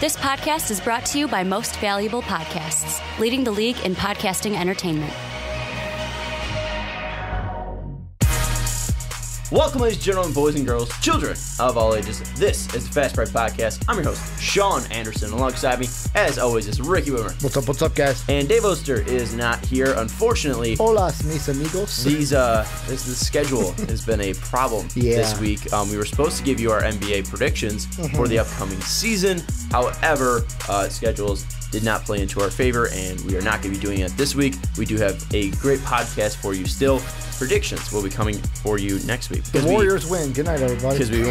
This podcast is brought to you by Most Valuable Podcasts, leading the league in podcasting entertainment. Welcome, ladies and gentlemen, boys and girls, children of all ages. This is the Fast Break Podcast. I'm your host, Sean Anderson. Alongside me, as always, is Ricky Widmer. What's up, guys? And Dave Oster is not here, unfortunately. Hola, mis amigos. The schedule has been a problem this week. We were supposed to give you our NBA predictions for the upcoming season. However, schedules did not play into our favor, and we are not going to be doing it this week. We do have a great podcast for you still. Predictions will be coming for you next week. The Warriors win. Good night, everybody. Because we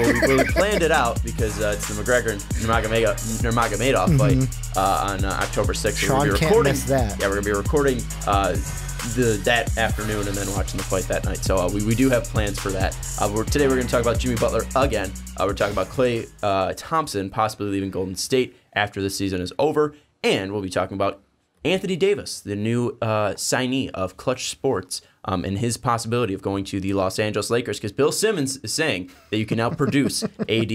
planned it out because it's the McGregor and Nurmagomedov fight on October 6th. Sean can't miss that. Yeah, we're going to be recording that afternoon and then watching the fight that night. So we do have plans for that. Today we're going to talk about Jimmy Butler again. We're talking about Klay Thompson possibly leaving Golden State after the season is over. And we'll be talking about Anthony Davis, the new signee of Clutch Sports, and his possibility of going to the Los Angeles Lakers, because Bill Simmons is saying that you can now produce AD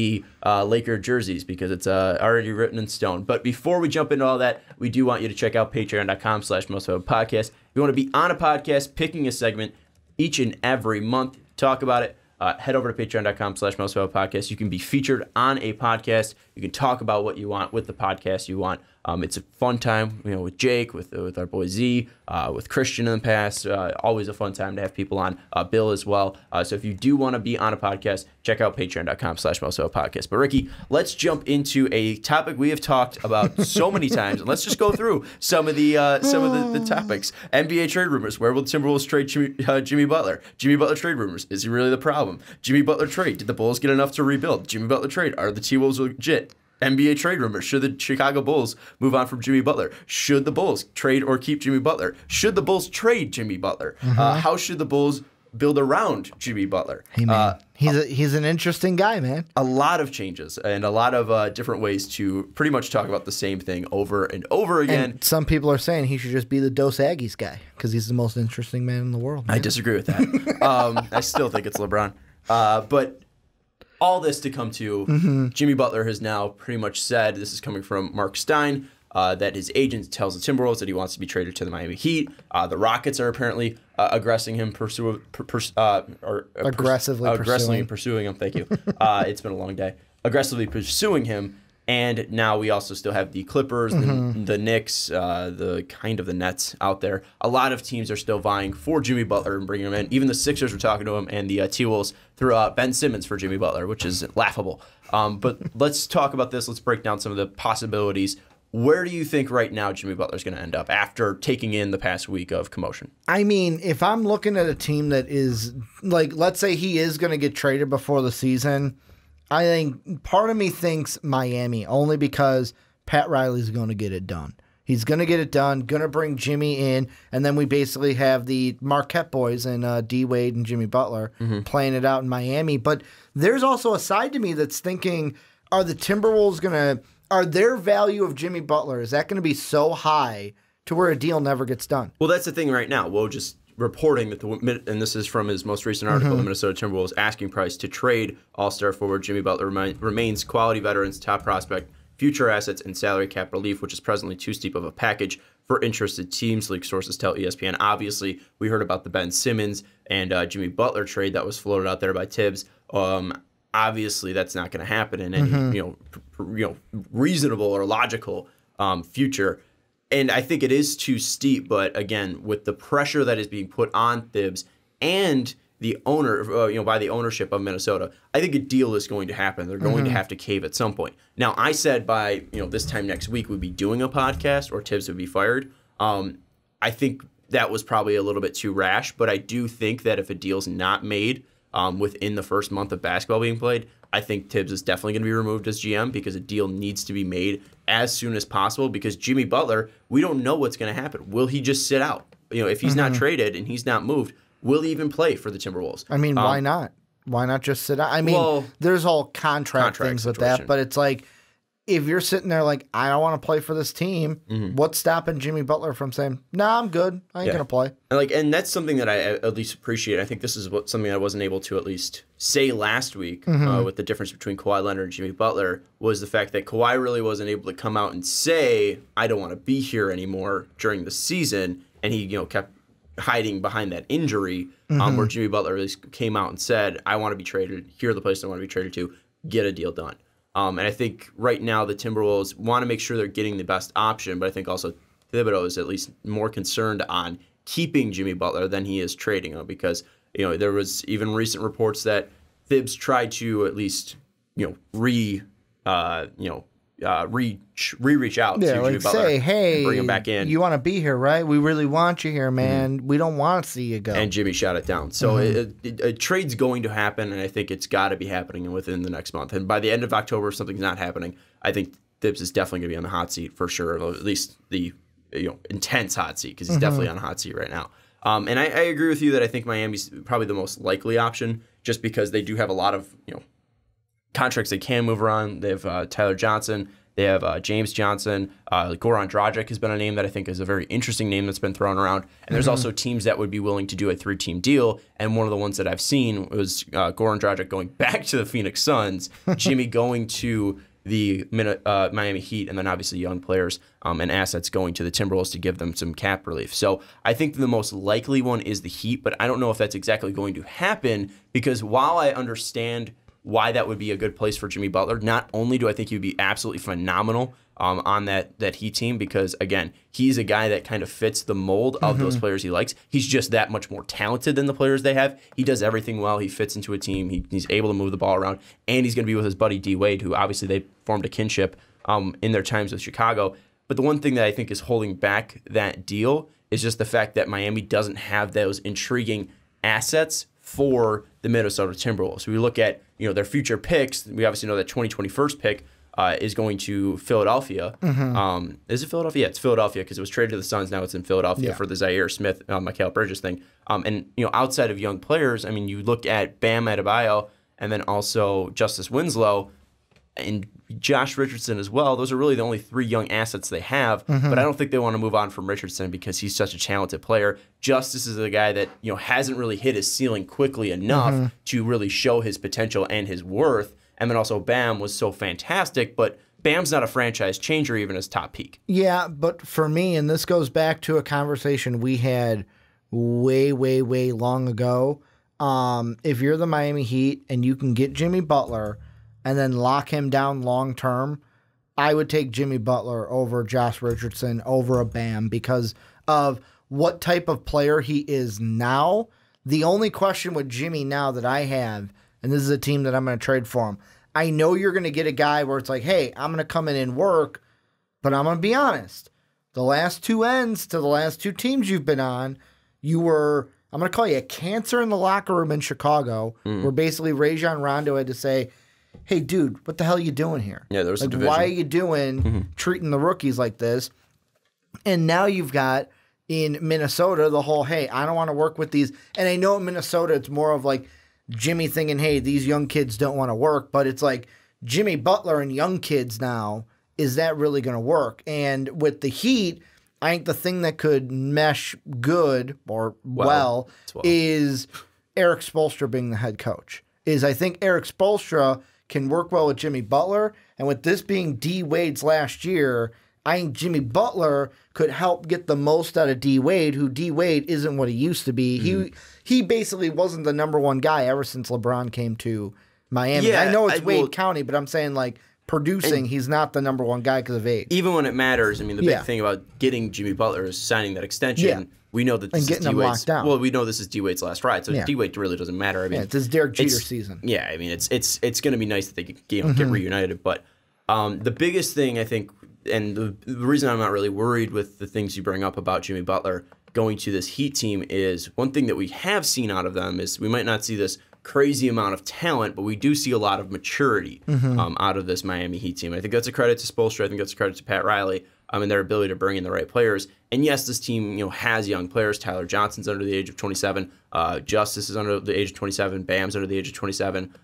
Laker jerseys because it's already written in stone. But before we jump into all that, we do want you to check out patreon.com/mostvaluablepodcast. If you want to be on a podcast, picking a segment each and every month, talk about it, head over to patreon.com/mostvaluablepodcast. You can be featured on a podcast. You can talk about what you want with the podcast you want. It's a fun time, with Jake, with our boy Z, with Christian in the past. Always a fun time to have people on. Bill as well. So if you do want to be on a podcast, check out patreon.com/mostvaluablepodcast. But Ricky, let's jump into a topic we have talked about so many times, and let's just go through some of the topics. NBA trade rumors. Where will the Timberwolves trade Jimmy Butler? Jimmy Butler trade rumors. Is he really the problem? Jimmy Butler trade. Did the Bulls get enough to rebuild? Jimmy Butler trade. Are the T-Wolves legit? NBA trade rumors. Should the Chicago Bulls move on from Jimmy Butler? Should the Bulls trade or keep Jimmy Butler? Should the Bulls trade Jimmy Butler? How should the Bulls build around Jimmy Butler? Hey, man. He's an interesting guy, man. A lot of changes and a lot of different ways to pretty much talk about the same thing over and over again. And some people are saying he should just be the Dos Aggies guy because he's the most interesting man in the world. Man. I disagree with that. I still think it's LeBron. But all this to come to, Jimmy Butler has now pretty much said, this is coming from Mark Stein, that his agent tells the Timberwolves that he wants to be traded to the Miami Heat. The Rockets are apparently aggressively pursuing him. Thank you. It's been a long day. Aggressively pursuing him. And now we also still have the Clippers, the Knicks, the Nets out there. A lot of teams are still vying for Jimmy Butler and bringing him in. Even the Sixers were talking to him, and the T-Wolves threw out Ben Simmons for Jimmy Butler, which is laughable. But let's talk about this. Let's break down some of the possibilities. Where do you think right now Jimmy Butler's going to end up after taking in the past week of commotion? I mean, if I'm looking at a team that is, like, let's say he is going to get traded before the season, I think part of me thinks Miami, only because Pat Riley's going to get it done. He's going to get it done, going to bring Jimmy in, and then we basically have the Marquette boys and D. Wade and Jimmy Butler playing it out in Miami. But there's also a side to me that's thinking, are the Timberwolves are their value of Jimmy Butler, is that going to be so high to where a deal never gets done? Well, that's the thing right now. We'll just reporting that and this is from his most recent article, the Minnesota Timberwolves asking price to trade All-Star forward Jimmy Butler remains quality veterans, top prospect, future assets, and salary cap relief, which is presently too steep of a package for interested teams, league sources tell ESPN. Obviously, we heard about the Ben Simmons and Jimmy Butler trade that was floated out there by Tibbs. Obviously, that's not going to happen in any reasonable or logical future. And I think it is too steep, but again, with the pressure that is being put on Thibs and the owner, by the ownership of Minnesota, I think a deal is going to happen. They're going to have to cave at some point. Now, I said by this time next week we'd be doing a podcast or Thibs would be fired. I think that was probably a little bit too rash, but I do think that if a deal's not made within the first month of basketball being played, I think Tibbs is definitely going to be removed as GM because a deal needs to be made as soon as possible because Jimmy Butler, we don't know what's going to happen. Will he just sit out? If he's not traded and he's not moved, will he even play for the Timberwolves? I mean, why not? Why not just sit out? I mean, there's all contract things with that, but it's like if you're sitting there like, I don't want to play for this team, what's stopping Jimmy Butler from saying, nah, I'm good. I ain't going to play. And that's something that I at least appreciate. I think this is something I wasn't able to at least say last week with the difference between Kawhi Leonard and Jimmy Butler was the fact that Kawhi really wasn't able to come out and say, I don't want to be here anymore during the season. And he, kept hiding behind that injury where Jimmy Butler really came out and said, I want to be traded. Here are the places I want to be traded to. Get a deal done. And I think right now the Timberwolves want to make sure they're getting the best option, but I think also Thibodeau is at least more concerned on keeping Jimmy Butler than he is trading him because, there was even recent reports that Thibs tried to at least, reach out to Jimmy Butler say, hey, and bring him back in. You want to be here, right? We really want you here, man. We don't want to see you go. And Jimmy shot it down. So a trade's going to happen, and I think it's got to be happening within the next month. And by the end of October, if something's not happening, I think Thibs is definitely going to be on the hot seat for sure, or at least the intense hot seat because he's definitely on a hot seat right now. And I agree with you that I think Miami's probably the most likely option just because they do have a lot of contracts they can move around. They have Tyler Johnson. They have James Johnson. Goran Dragic has been a name that I think is a very interesting name that's been thrown around. And there's also teams that would be willing to do a 3-team deal. And one of the ones that I've seen was Goran Dragic going back to the Phoenix Suns, Jimmy going to the Miami Heat, and then obviously young players and assets going to the Timberwolves to give them some cap relief. So I think the most likely one is the Heat, but I don't know if that's exactly going to happen because while I understand why that would be a good place for Jimmy Butler. Not only do I think he would be absolutely phenomenal on that Heat team because, again, he's a guy that kind of fits the mold of those players he likes. He's just that much more talented than the players they have. He does everything well. He fits into a team. He's able to move the ball around, and he's going to be with his buddy D. Wade, who obviously they formed a kinship in their times with Chicago. But the one thing that I think is holding back that deal is just the fact that Miami doesn't have those intriguing assets for the Minnesota Timberwolves. So we look at their future picks. We obviously know that 2021st pick is going to Philadelphia. Is it Philadelphia? Yeah, it's Philadelphia because it was traded to the Suns. Now it's in Philadelphia for the Zaire Smith, Mikal Bridges thing. And outside of young players, I mean, you look at Bam Adebayo and then also Justice Winslow and Josh Richardson as well. Those are really the only three young assets they have. But I don't think they want to move on from Richardson because he's such a talented player. Justice is a guy that hasn't really hit his ceiling quickly enough to really show his potential and his worth. And then also Bam was so fantastic, but Bam's not a franchise changer even as top peak. Yeah, but for me, and this goes back to a conversation we had way, way, way long ago. If you're the Miami Heat and you can get Jimmy Butler and then lock him down long term, I would take Jimmy Butler over Josh Richardson, over a Bam, because of what type of player he is now. The only question with Jimmy now that I have, and this is a team that I'm going to trade for him, I know you're going to get a guy where it's like, hey, I'm going to come in and work, but I'm going to be honest. The last two ends to the last two teams you've been on, you were, I'm going to call you a cancer in the locker room in Chicago, where basically Rajon Rondo had to say, hey, dude, what the hell are you doing here? Yeah, there was like, some division. Why are you doing treating the rookies like this? And now you've got in Minnesota the whole, hey, I don't want to work with these. And I know in Minnesota it's more of like Jimmy thinking, hey, these young kids don't want to work. But it's like Jimmy Butler and young kids now, is that really going to work? And with the Heat, I think the thing that could mesh good or well is Eric Spoelstra being the head coach. I think Eric Spoelstra can work well with Jimmy Butler. And with this being D. Wade's last year, I think Jimmy Butler could help get the most out of D. Wade, who D. Wade isn't what he used to be. He basically wasn't the number one guy ever since LeBron came to Miami. Yeah, I know it's Wade County, but I'm saying like producing, he's not the number one guy because of age. Even when it matters, I mean, the big thing about getting Jimmy Butler is signing that extension. Yeah. We know that this is D. Wade's. Well, we know this is D. Wade's last ride, so D. Wade really doesn't matter. I mean, it's his Derek Jeter season. Yeah, I mean, it's going to be nice that they get reunited. But the biggest thing I think, and the reason I'm not really worried with the things you bring up about Jimmy Butler going to this Heat team is one thing that we have seen out of them is we might not see this crazy amount of talent, but we do see a lot of maturity out of this Miami Heat team. I think that's a credit to Spoelstra. I think that's a credit to Pat Riley. and their ability to bring in the right players. And yes, this team has young players. Tyler Johnson's under the age of 27. Justice is under the age of 27. Bam's under the age of 27.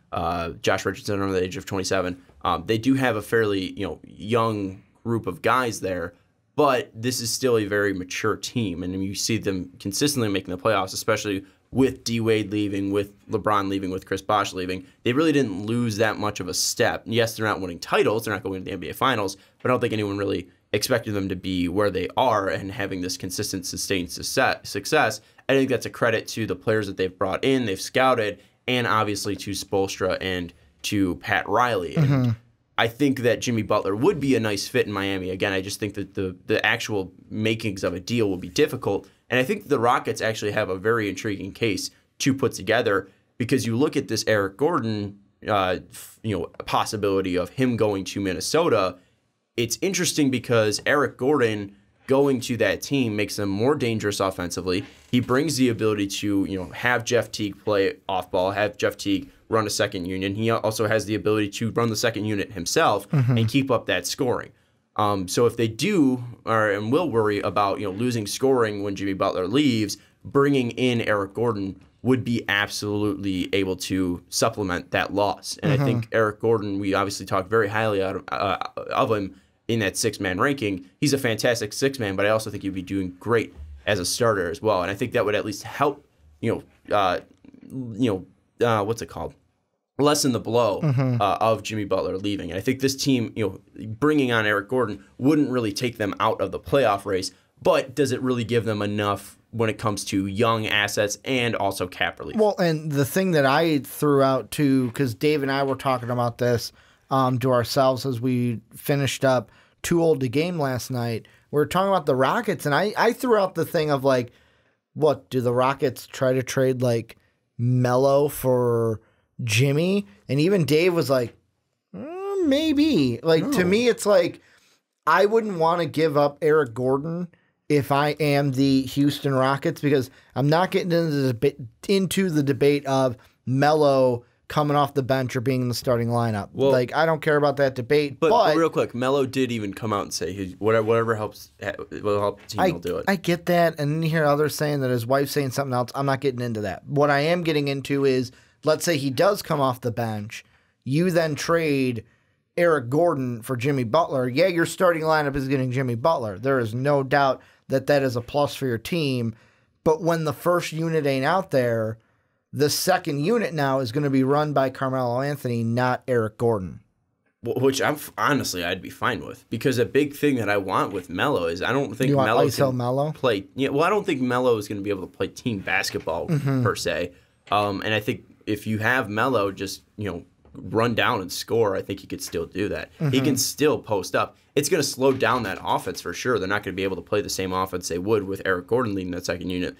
Josh Richardson under the age of 27. They do have a fairly young group of guys there, but this is still a very mature team, and you see them consistently making the playoffs, especially with D Wade leaving, with LeBron leaving, with Chris Bosh leaving. They really didn't lose that much of a step. Yes, they're not winning titles, they're not going to the NBA Finals, but I don't think anyone really expected them to be where they are and having this consistent, sustained success. I think that's a credit to the players that they've brought in, they've scouted, and obviously to Spoelstra and to Pat Riley. And I think that Jimmy Butler would be a nice fit in Miami. Again, I just think that the actual makings of a deal will be difficult. And I think the Rockets actually have a very intriguing case to put together, because you look at this Eric Gordon possibility of him going to Minnesota. It's interesting because Eric Gordon going to that team makes them more dangerous offensively. He brings the ability to have Jeff Teague play off ball, have Jeff Teague run a second unit. He also has the ability to run the second unit himself and keep up that scoring. So if they do and will worry about losing scoring when Jimmy Butler leaves, bringing in Eric Gordon would be absolutely able to supplement that loss. And I think Eric Gordon, we obviously talk very highly of him in that six-man ranking. He's a fantastic six-man, but I also think he'd be doing great as a starter as well. And I think that would at least help, what's it called? Lessen the blow of Jimmy Butler leaving. And I think this team, bringing on Eric Gordon wouldn't really take them out of the playoff race, but does it really give them enough when it comes to young assets and also cap relief? Well, and the thing that I threw out too, because Dave and I were talking about this to ourselves as we finished up Too Old to Game last night, we were talking about the Rockets, and I threw out the thing of like, what, do the Rockets try to trade like Melo for Jimmy? And even Dave was like, maybe. Like, to me, it's like, I wouldn't want to give up Eric Gordon if I am the Houston Rockets, because I'm not getting into the debate of Melo coming off the bench or being in the starting lineup. Well, like, I don't care about that debate. But real quick, Melo did even come out and say whatever helps will help the team will do it. I get that, and then you hear others saying that his wife's saying something else. I'm not getting into that. What I am getting into is, let's say he does come off the bench, you then trade Eric Gordon for Jimmy Butler. Yeah, your starting lineup is getting Jimmy Butler. There is no doubt that that is a plus for your team. But when the first unit ain't out there, the second unit now is going to be run by Carmelo Anthony, not Eric Gordon. Which I'd be fine with, because a big thing that I want with Melo is I don't think Melo can play. Yeah, well, I don't think Melo is going to be able to play team basketball per se. And I think if you have Melo just run down and score, I think he could still do that. He can still post up. It's going to slow down that offense for sure. They're not going to be able to play the same offense they would with Eric Gordon leading that second unit,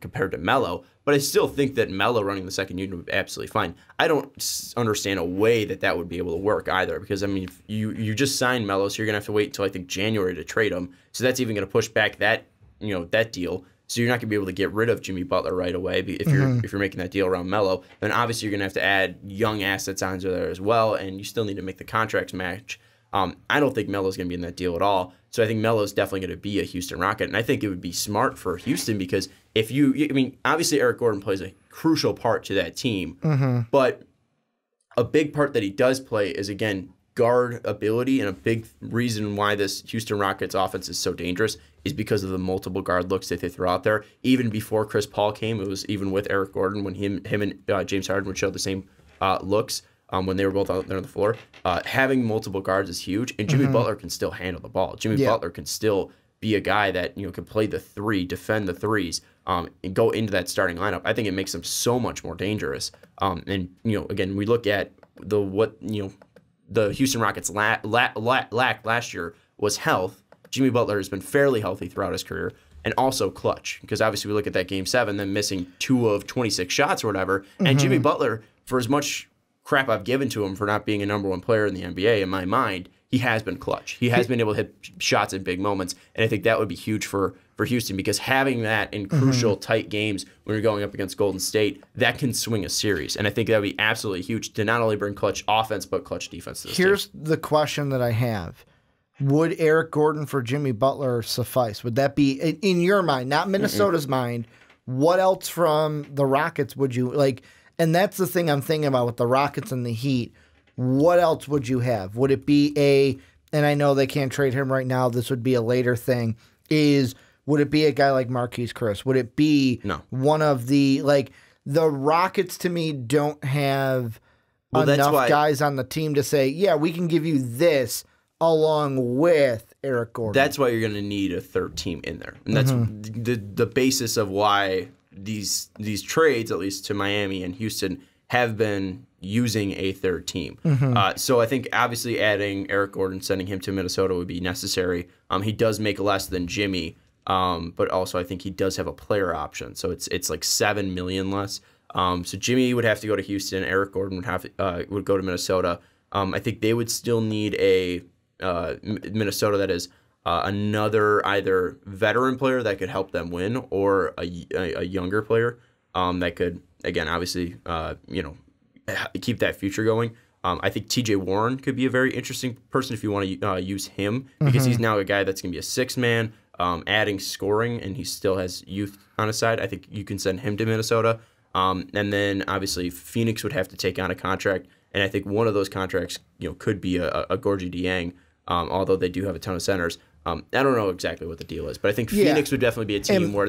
compared to Melo. But I still think that Melo running the second unit would be absolutely fine. I don't understand a way that would be able to work either, because, I mean, if you just signed Melo, so you're going to have to wait until, I think, January to trade him. So that's even going to push back that deal. So you're not going to be able to get rid of Jimmy Butler right away if you're making that deal around Melo. Then obviously you're going to have to add young assets onto there as well, and you still need to make the contracts match. I don't think Melo's going to be in that deal at all. So I think Melo's definitely going to be a Houston Rocket, and I think it would be smart for Houston, because obviously Eric Gordon plays a crucial part to that team, but a big part that he does play is, again, guard ability, and a big reason why this Houston Rockets offense is so dangerous is because of the multiple guard looks that they throw out there. Even before Chris Paul came, it was even with Eric Gordon when him and James Harden would show the same looks when they were both out there on the floor. Having multiple guards is huge, and Jimmy Butler can still handle the ball. Jimmy Butler can still be a guy that can play the three, defend the threes, and go into that starting lineup. I think it makes them so much more dangerous. And again, we look at the Houston Rockets lacked last year was health. Jimmy Butler has been fairly healthy throughout his career, and also clutch, because obviously we look at that Game 7, them missing 2 of 26 shots or whatever, and Jimmy Butler, for as much crap I've given to him for not being a number one player in the NBA, in my mind, he has been clutch. He has been able to hit shots in big moments, and I think that would be huge for Houston, because having that in crucial, tight games when you're going up against Golden State, that can swing a series. And I think that would be absolutely huge to not only bring clutch offense, but clutch defense to this team. The question that I have. would Eric Gordon for Jimmy Butler suffice? Would that be, in your mind, not Minnesota's mind, what else from the Rockets would you like? And that's the thing I'm thinking about with the Rockets and the Heat. What else would you have? Would it be and I know they can't trade him right now, this would be a later thing, would it be a guy like Marquise Chris? Would it be one of the, the Rockets to me don't have enough guys on the team to say, yeah, we can give you this along with Eric Gordon. That's why you're going to need a third team in there. And that's the basis of why these trades, at least to Miami and Houston, have been using a third team. So I think obviously adding Eric Gordon, sending him to Minnesota would be necessary. He does make less than Jimmy, but also I think he does have a player option. So it's like $7 million less. So Jimmy would have to go to Houston. Eric Gordon would go to Minnesota. I think they would still need a Minnesota that is another either veteran player that could help them win or a younger player that could, again, obviously, keep that future going. I think TJ Warren could be a very interesting person if you want to use him because he's now a guy that's going to be a six-man, adding scoring, and he still has youth on his side. I think you can send him to Minnesota. And then, obviously, Phoenix would have to take on a contract, and I think one of those contracts could be a Gorgie Dieng, although they do have a ton of centers. I don't know exactly what the deal is, but I think Phoenix would definitely be a team where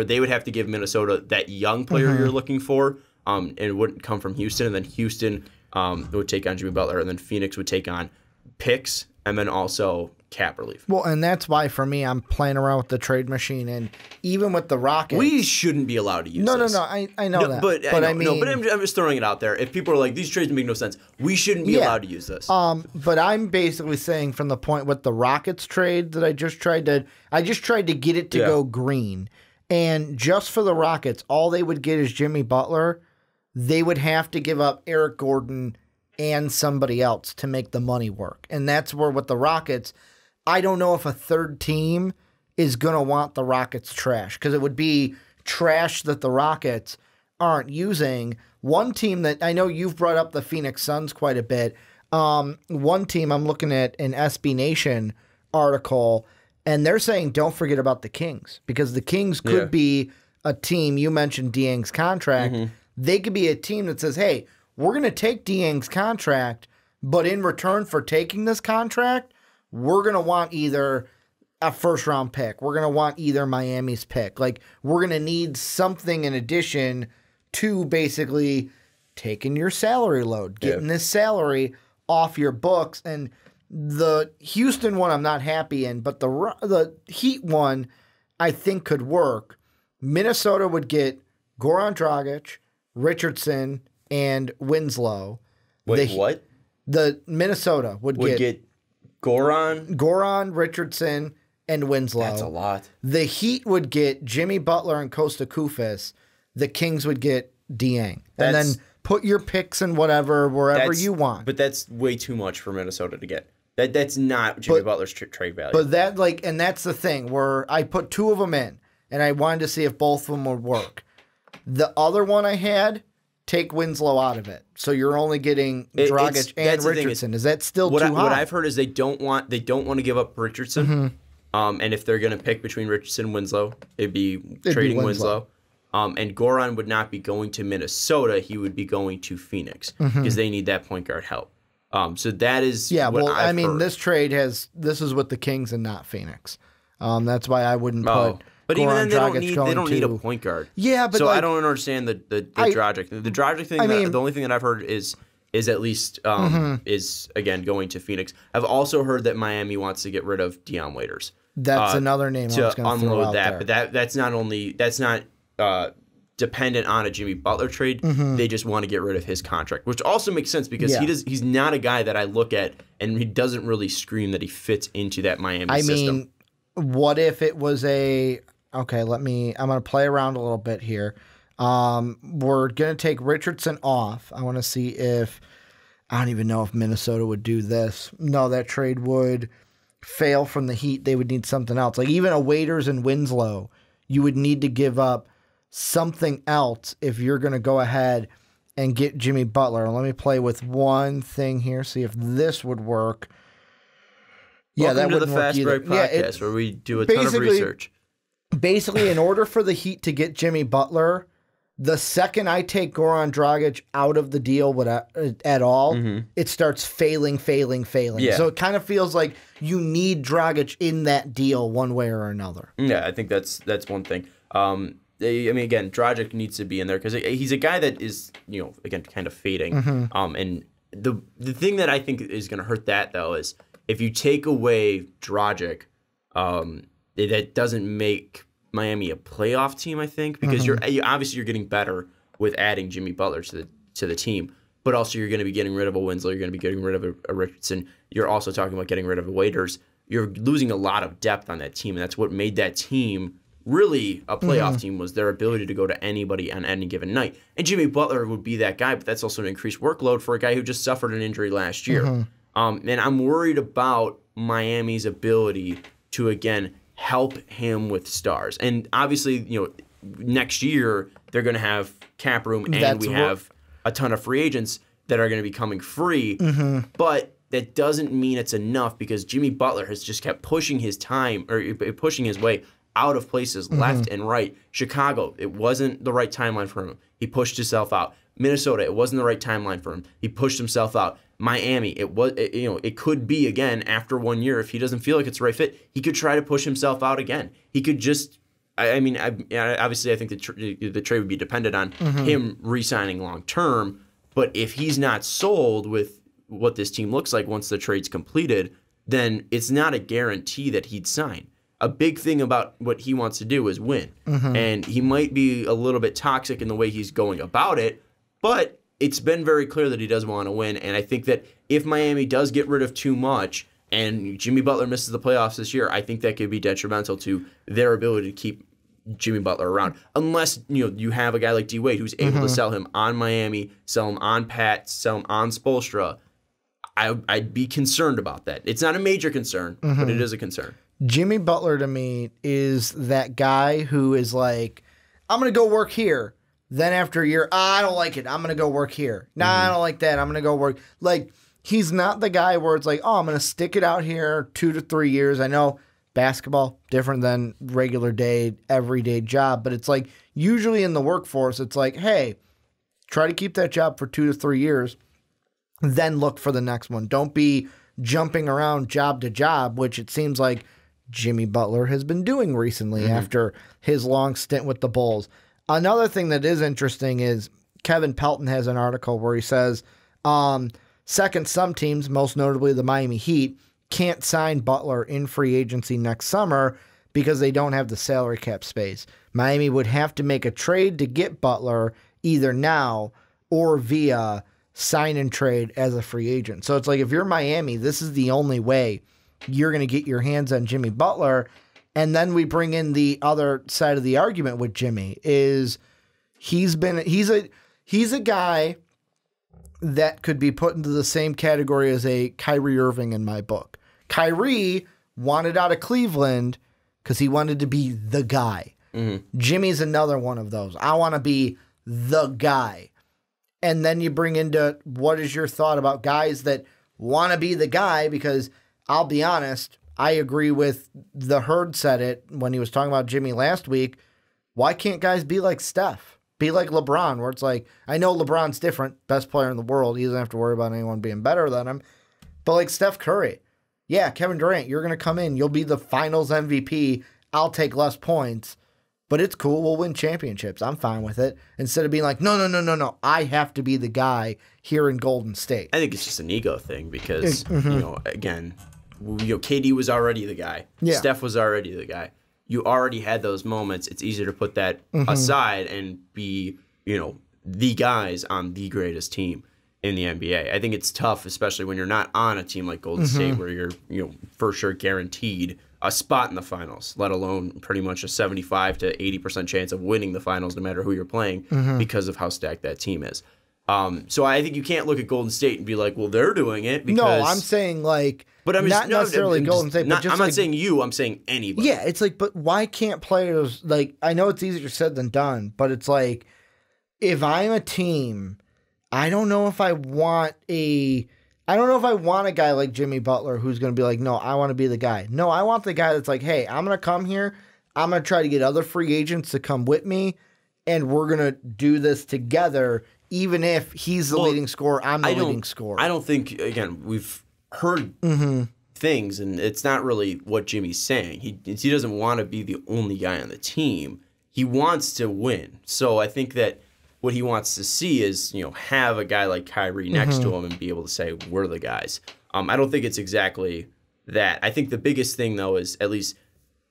they would have to give Minnesota that young player you're looking for, and it wouldn't come from Houston. And then Houston would take on Jimmy Butler, and then Phoenix would take on picks, and then also cap relief. Well, and that's why for me, I'm playing around with the trade machine, and even with the Rockets, we shouldn't be allowed to use this. No, I know that, but I'm just throwing it out there. If people are like, these trades make no sense, we shouldn't be allowed to use this. But I'm basically saying from the point with the Rockets trade that I just tried to get it to go green, and just for the Rockets, all they would get is Jimmy Butler. They would have to give up Eric Gordon and somebody else to make the money work, and that's where with the Rockets, I don't know if a third team is going to want the Rockets trash because it would be trash that the Rockets aren't using. One team that I know you've brought up the Phoenix Suns quite a bit. One team I'm looking at an SB Nation article, and they're saying don't forget about the Kings because the Kings could be a team. You mentioned Dieng's contract. They could be a team that says, hey, we're going to take Dieng's contract, but in return for taking this contract, we're going to want either a first-round pick. We're going to want either Miami's pick. Like, we're going to need something in addition to basically taking your salary load, getting this salary off your books. And the Houston one I'm not happy in, but the Heat one I think could work. Minnesota would get Goran Dragic, Richardson, and Winslow. Wait, what? The Minnesota would get Goran, Richardson, and Winslow. That's a lot. The Heat would get Jimmy Butler and Costa Koufos. The Kings would get Dieng. And then put your picks and wherever you want. But that's way too much for Minnesota to get. That's not Jimmy Butler's trade value. But and that's the thing where I put two of them in, and I wanted to see if both of them would work. The other one I had, take Winslow out of it. So you're only getting Dragic and Richardson. Is that still too high? What I've heard is they don't want to give up Richardson. And if they're going to pick between Richardson and Winslow, it'd be trading Winslow. And Goran would not be going to Minnesota. He would be going to Phoenix because they need that point guard help. So that is I've heard. This trade this is with the Kings and not Phoenix. That's why I wouldn't put. But even then, they don't need a point guard. Yeah, but so I don't understand the Dragic. The Dragic thing. The only thing that I've heard is at least is again going to Phoenix. I've also heard that Miami wants to get rid of Dion Waiters. That's another name I was going to throw out there. But that's not dependent on a Jimmy Butler trade. They just want to get rid of his contract, which also makes sense because he's not a guy that I look at and he doesn't really scream that he fits into that Miami system. What if it was I'm going to play around a little bit here. We're going to take Richardson off. I want to see if, I don't even know if Minnesota would do this. No, that trade would fail from the Heat. They would need something else. Like even a Waiters and Winslow, you would need to give up something else if you're going to go ahead and get Jimmy Butler. Let me play with one thing here, see if this would work. Welcome to the wouldn't work Fast either. Break podcast, where we do a ton of research. Basically, in order for the Heat to get Jimmy Butler, the second I take Goran Dragic out of the deal at all, it starts failing. Yeah. So it kind of feels like you need Dragic in that deal one way or another. Yeah, I think that's one thing. I mean, again, Dragic needs to be in there because he's a guy that is, again, kind of fading. And the thing that I think is going to hurt that, though, is if you take away Dragic, that doesn't make Miami a playoff team, I think, because you're getting better with adding Jimmy Butler to the team, but also you're going to be getting rid of a Winslow, you're going to be getting rid of a Richardson, you're also talking about getting rid of a Waiters. You're losing a lot of depth on that team, and that's what made that team really a playoff team, was their ability to go to anybody on any given night. And Jimmy Butler would be that guy, but that's also an increased workload for a guy who just suffered an injury last year. And I'm worried about Miami's ability to, again, help him with stars. And obviously, next year they're going to have cap room, and we have a ton of free agents that are going to be coming free. But that doesn't mean it's enough, because Jimmy Butler has just kept pushing his way out of places left and right. Chicago, it wasn't the right timeline for him. He pushed himself out. Minnesota, it wasn't the right timeline for him. He pushed himself out. Miami, it could be again after 1 year. If he doesn't feel like it's the right fit, he could try to push himself out again. He could just, obviously, I think the trade would be dependent on him re-signing long term. But if he's not sold with what this team looks like once the trade's completed, then it's not a guarantee that he'd sign. A big thing about what he wants to do is win. And he might be a little bit toxic in the way he's going about it, but it's been very clear that he does want to win. And I think that if Miami does get rid of too much and Jimmy Butler misses the playoffs this year, I think that could be detrimental to their ability to keep Jimmy Butler around. Unless you have a guy like D Wade who's able to sell him on Miami, sell him on Pat, sell him on Spoelstra. I'd be concerned about that. It's not a major concern, but it is a concern. Jimmy Butler to me is that guy who is like, I'm going to go work here. Then after a year, I don't like it. I'm going to go work here. Nah, I don't like that. I'm going to go work. Like, he's not the guy where it's like, oh, I'm going to stick it out here 2 to 3 years. I know basketball, different than regular day, everyday job. But it's like, usually in the workforce, it's like, hey, try to keep that job for 2 to 3 years. Then look for the next one. Don't be jumping around job to job, which it seems like Jimmy Butler has been doing recently after his long stint with the Bulls. Another thing that is interesting is Kevin Pelton has an article where he says, second, some teams, most notably the Miami Heat, can't sign Butler in free agency next summer because they don't have the salary cap space. Miami would have to make a trade to get Butler either now or via sign and trade as a free agent. So it's like, if you're Miami, this is the only way you're going to get your hands on Jimmy Butler. And then we bring in the other side of the argument with Jimmy is he's a guy that could be put into the same category as a Kyrie Irving in my book. Kyrie wanted out of Cleveland because he wanted to be the guy. Jimmy's another one of those. I want to be the guy. And then you bring into what is your thought about guys that want to be the guy, because I'll be honest, I agree with the Herd said it when he was talking about Jimmy last week. Why can't guys be like Steph? Be like LeBron, where it's like, I know LeBron's different, best player in the world. He doesn't have to worry about anyone being better than him. But like Steph Curry, yeah, Kevin Durant, you're going to come in. You'll be the finals MVP. I'll take less points. But it's cool. We'll win championships. I'm fine with it. Instead of being like, no. I have to be the guy here in Golden State. I think it's just an ego thing because, again, KD was already the guy. Yeah. Steph was already the guy. You already had those moments. It's easier to put that aside and be, the guys on the greatest team in the NBA. I think it's tough, especially when you're not on a team like Golden State, where you're, for sure guaranteed a spot in the finals, let alone pretty much a 75 to 80% chance of winning the finals no matter who you're playing because of how stacked that team is. So I think you can't look at Golden State and be like, well, they're doing it because... No, I'm saying but I'm not necessarily Golden State, but just I'm not saying you, I'm saying anybody. Yeah, it's like, but why can't players, I know it's easier said than done, but it's like, if I'm a team, I don't know if I want a I don't know if I want a guy like Jimmy Butler who's going to be like, no, I want to be the guy. No, I want the guy that's like, hey, I'm going to come here. I'm going to try to get other free agents to come with me, and we're going to do this together, even if he's the leading scorer, I'm the leading scorer. I don't think, again, we've heard things, and it's not really what Jimmy's saying. He doesn't want to be the only guy on the team. He wants to win. So I think that what he wants to see is, have a guy like Kyrie next to him and be able to say, we're the guys. I don't think it's exactly that. I think the biggest thing, though, is at least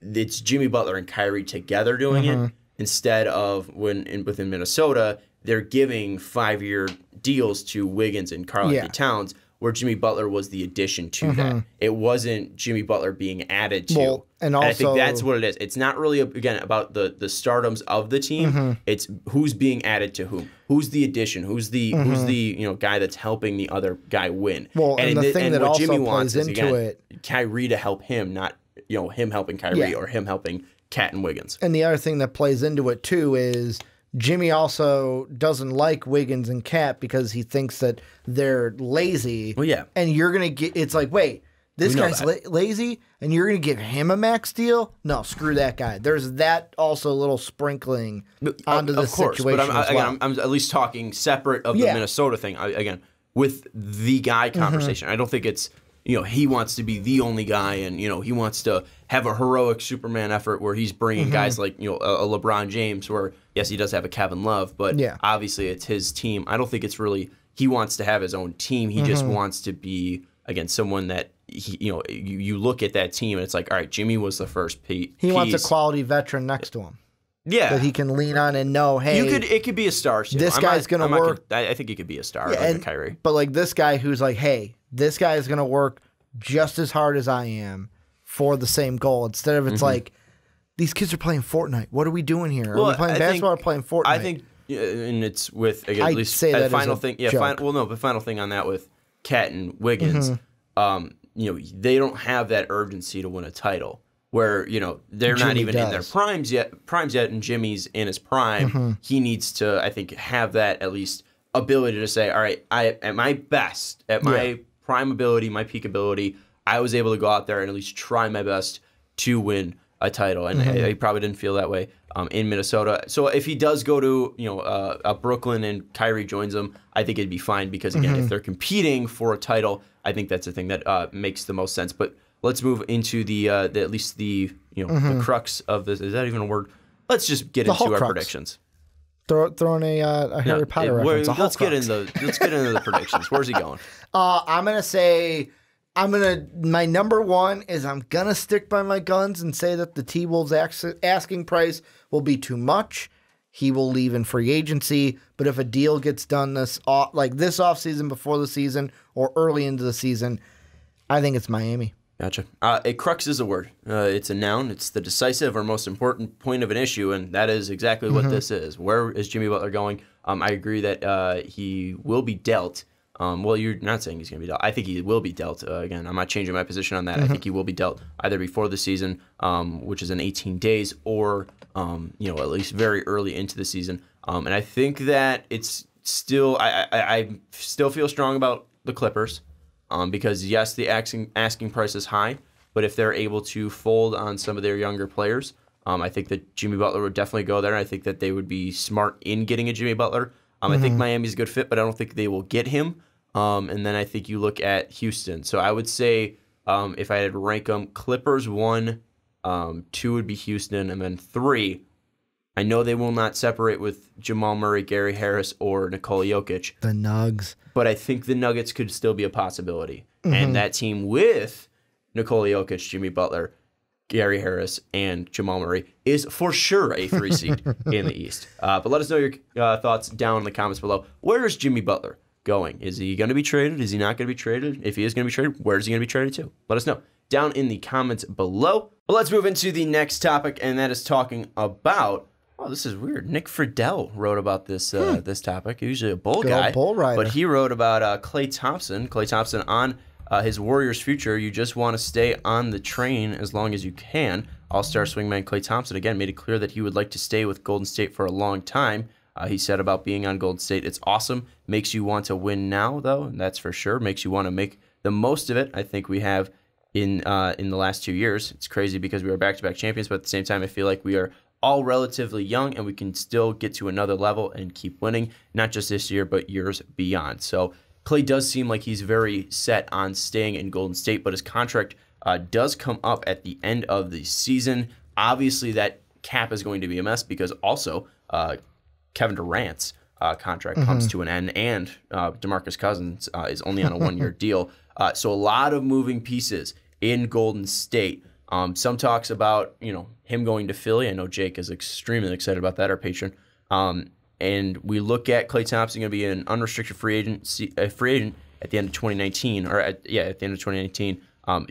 it's Jimmy Butler and Kyrie together doing it instead of within Minnesota, they're giving 5-year deals to Wiggins and Karl-Anthony Towns, where Jimmy Butler was the addition to that. It wasn't Jimmy Butler being added to. Well, and I think that's what it is. It's not really, again, about the stardoms of the team. It's who's being added to whom. Who's the addition? Who's the guy that's helping the other guy win? Well, and the thing that what also Jimmy plays wants is, into again, Kyrie to help him, not him helping Kyrie or him helping Cat and Wiggins. And the other thing that plays into it too is Jimmy also doesn't like Wiggins and Cat because he thinks that they're lazy. Well, yeah. And you're going to get, it's like, wait, this guy's lazy and you're going to give him a max deal? No, screw that guy. There's that also little sprinkling onto the situation. But I'm at least talking separate of the Minnesota thing. Again, with the guy conversation. I don't think it's, he wants to be the only guy and, he wants to have a heroic Superman effort where he's bringing guys like, a LeBron James where, yes, he does have a Kevin Love, but obviously it's his team. I don't think it's really, he wants to have his own team. He just wants to be, again, someone that, you look at that team and it's like, all right, Jimmy was the first piece. He wants a quality veteran next to him. Yeah. That he can lean on and know, hey. It could be a star. This guy's going to work. I think he could be a star like Kyrie. But like this guy who's like, hey, this guy is going to work just as hard as I am for the same goal. Instead of it's like, these kids are playing Fortnite. What are we doing here? Are we playing basketball or playing Fortnite? I think, and it's with, again, at least the final thing. Yeah, the final thing on that with Cat and Wiggins, they don't have that urgency to win a title. Where they're not even in their primes yet, and Jimmy's in his prime. He needs to, I think, have that at least ability to say, all right, I at my best, at my prime ability, my peak ability, I was able to go out there and at least try my best to win a title. And he probably didn't feel that way in Minnesota. So if he does go to Brooklyn and Kyrie joins them, I think it'd be fine because again, if they're competing for a title, I think that's the thing that makes the most sense. But let's move into the at least the crux of this. Is that even a word? Let's just get into our predictions. Throwing a Harry Potter reference. Let's get into the predictions. Where's he going? I'm gonna say my number one is I'm gonna stick by my guns and say that the T-Wolves asking price will be too much. He will leave in free agency, but if a deal gets done this offseason, before the season, or early into the season, I think it's Miami. Gotcha. A crux is a word. It's a noun. It's the decisive or most important point of an issue, and that is exactly what this is. Where is Jimmy Butler going? I agree that he will be dealt. Well, you're not saying he's going to be dealt. I think he will be dealt. Again, I'm not changing my position on that. I think he will be dealt either before the season, which is in 18 days, or at least very early into the season. And I think that it's still. I still feel strong about the Clippers. Because yes, the asking price is high, but if they're able to fold on some of their younger players, I think that Jimmy Butler would definitely go there. And I think that they would be smart in getting a Jimmy Butler. I think Miami's a good fit, but I don't think they will get him. And then I think you look at Houston. So I would say if I had to rank them, Clippers 1, 2 would be Houston, and then 3. I know they will not separate with Jamal Murray, Gary Harris, or Nikola Jokic. The Nugs. But I think the Nuggets could still be a possibility. And that team with Nikola Jokic, Jimmy Butler, Gary Harris, and Jamal Murray is for sure a 3 seed in the East. But let us know your thoughts down in the comments below. Where is Jimmy Butler going? Is he going to be traded? Is he not going to be traded? If he is going to be traded, where is he going to be traded to? Let us know down in the comments below. But let's move into the next topic, and that is talking about... Oh, this is weird. Nick Friedel wrote about this this topic. Usually a Bull guy, Bull rider. But he wrote about Klay Thompson. Klay Thompson on his Warriors' future. You just want to stay on the train as long as you can. All-star swingman Klay Thompson again made it clear that he would like to stay with Golden State for a long time. He said about being on Golden State, it's awesome. Makes you want to win now, though, and that's for sure. Makes you want to make the most of it. I think we have in the last 2 years. It's crazy because we are back-to-back champions, but at the same time, I feel like we are all relatively young, and we can still get to another level and keep winning, not just this year, but years beyond. So Klay does seem like he's very set on staying in Golden State, but his contract does come up at the end of the season. Obviously, that cap is going to be a mess because also Kevin Durant's contract comes to an end, and DeMarcus Cousins is only on a one-year deal. So a lot of moving pieces in Golden State. Some talks about him going to Philly. I know Jake is extremely excited about that, our patron. And we look at Klay Thompson going to be an unrestricted free agent at the end of 2019, or at the end of 2019.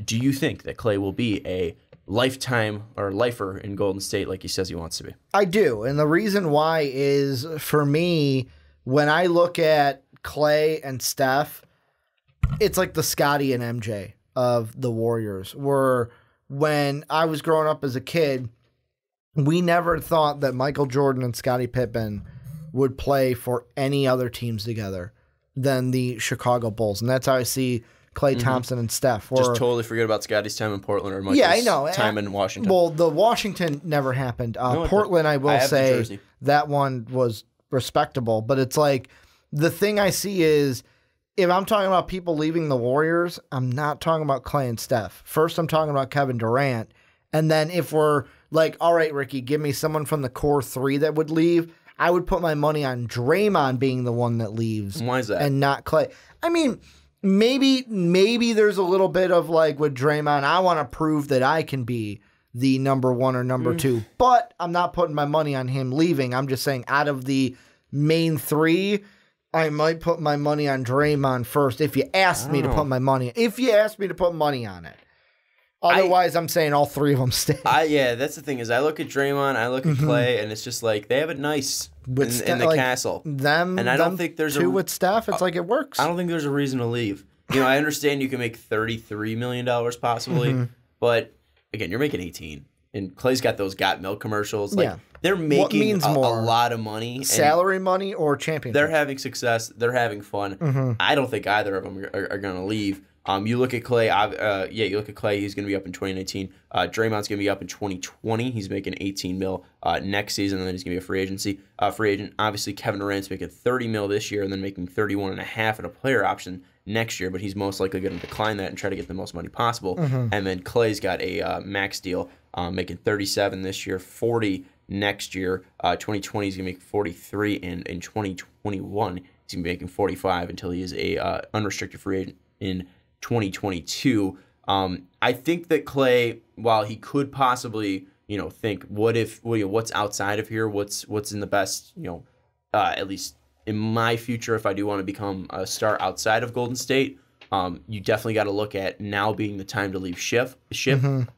Do you think that Klay will be a lifetime or lifer in Golden State like he says he wants to be? I do. And the reason why is, for me, when I look at Klay and Steph, it's like the Scotty and MJ of the Warriors, where when I was growing up as a kid, we never thought that Michael Jordan and Scottie Pippen would play for any other teams together than the Chicago Bulls. And that's how I see Klay Thompson and Steph. Just totally forget about Scotty's time in Portland or Michael's time in Washington. Well, the Washington never happened. Portland, I will say, that one was respectable. But it's like, the thing I see is, if I'm talking about people leaving the Warriors, I'm not talking about Klay and Steph. First, I'm talking about Kevin Durant. And then if we're like, all right, Ricky, give me someone from the core three that would leave, I would put my money on Draymond being the one that leaves. Why is that? And not Klay. I mean, maybe there's a little bit of like with Draymond, I want to prove that I can be the number one or number two. But I'm not putting my money on him leaving. I'm just saying out of the main three, I might put my money on Draymond first if you asked me to put my money. If you asked me to put money on it. Otherwise, I'm saying all three of them stay. Yeah, that's the thing is I look at Draymond, I look at Klay, and it's just like they have it nice in the castle. And I don't think there's with Steph. It's like it works. I don't think there's a reason to leave. I understand you can make $33 million possibly, but again, you're making 18, and Klay's got those Got Milk commercials. Like they're making a lot of money, salary money or championship. They're having success. They're having fun. I don't think either of them are going to leave. You look at Klay. You look at Klay. He's going to be up in 2019. Draymond's going to be up in 2020. He's making 18 mil next season, and then he's going to be a free agent. Obviously, Kevin Durant's making 30 mil this year, and then making 31.5 at a player option next year. But he's most likely going to decline that and try to get the most money possible. And then Klay's got a max deal, making 37 this year, 40 next year. 2020 he's going to make 43, and in 2021 he's going to be making 45 until he is a unrestricted free agent in 2022. I think that Klay, while he could possibly, think, what if, what's outside of here, what's in the best, at least in my future, if I do want to become a star outside of Golden State, you definitely got to look at now being the time to leave ship.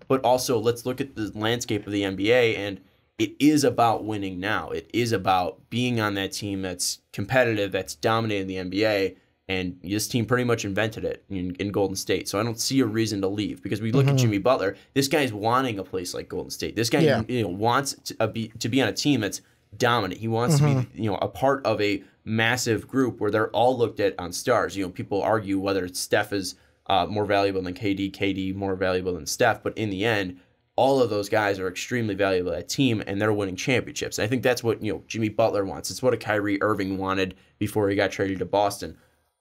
But also let's look at the landscape of the NBA, and it is about winning now. It is about being on that team that's competitive, that's dominating the NBA. And this team pretty much invented it in Golden State. So I don't see a reason to leave, because we look at Jimmy Butler. This guy's wanting a place like Golden State. This guy wants to be on a team that's dominant. He wants to be a part of a massive group where they're all looked at on stars. People argue whether Steph is more valuable than KD more valuable than Steph. But in the end, all of those guys are extremely valuable to that team, and they're winning championships. And I think that's what Jimmy Butler wants. It's what a Kyrie Irving wanted before he got traded to Boston.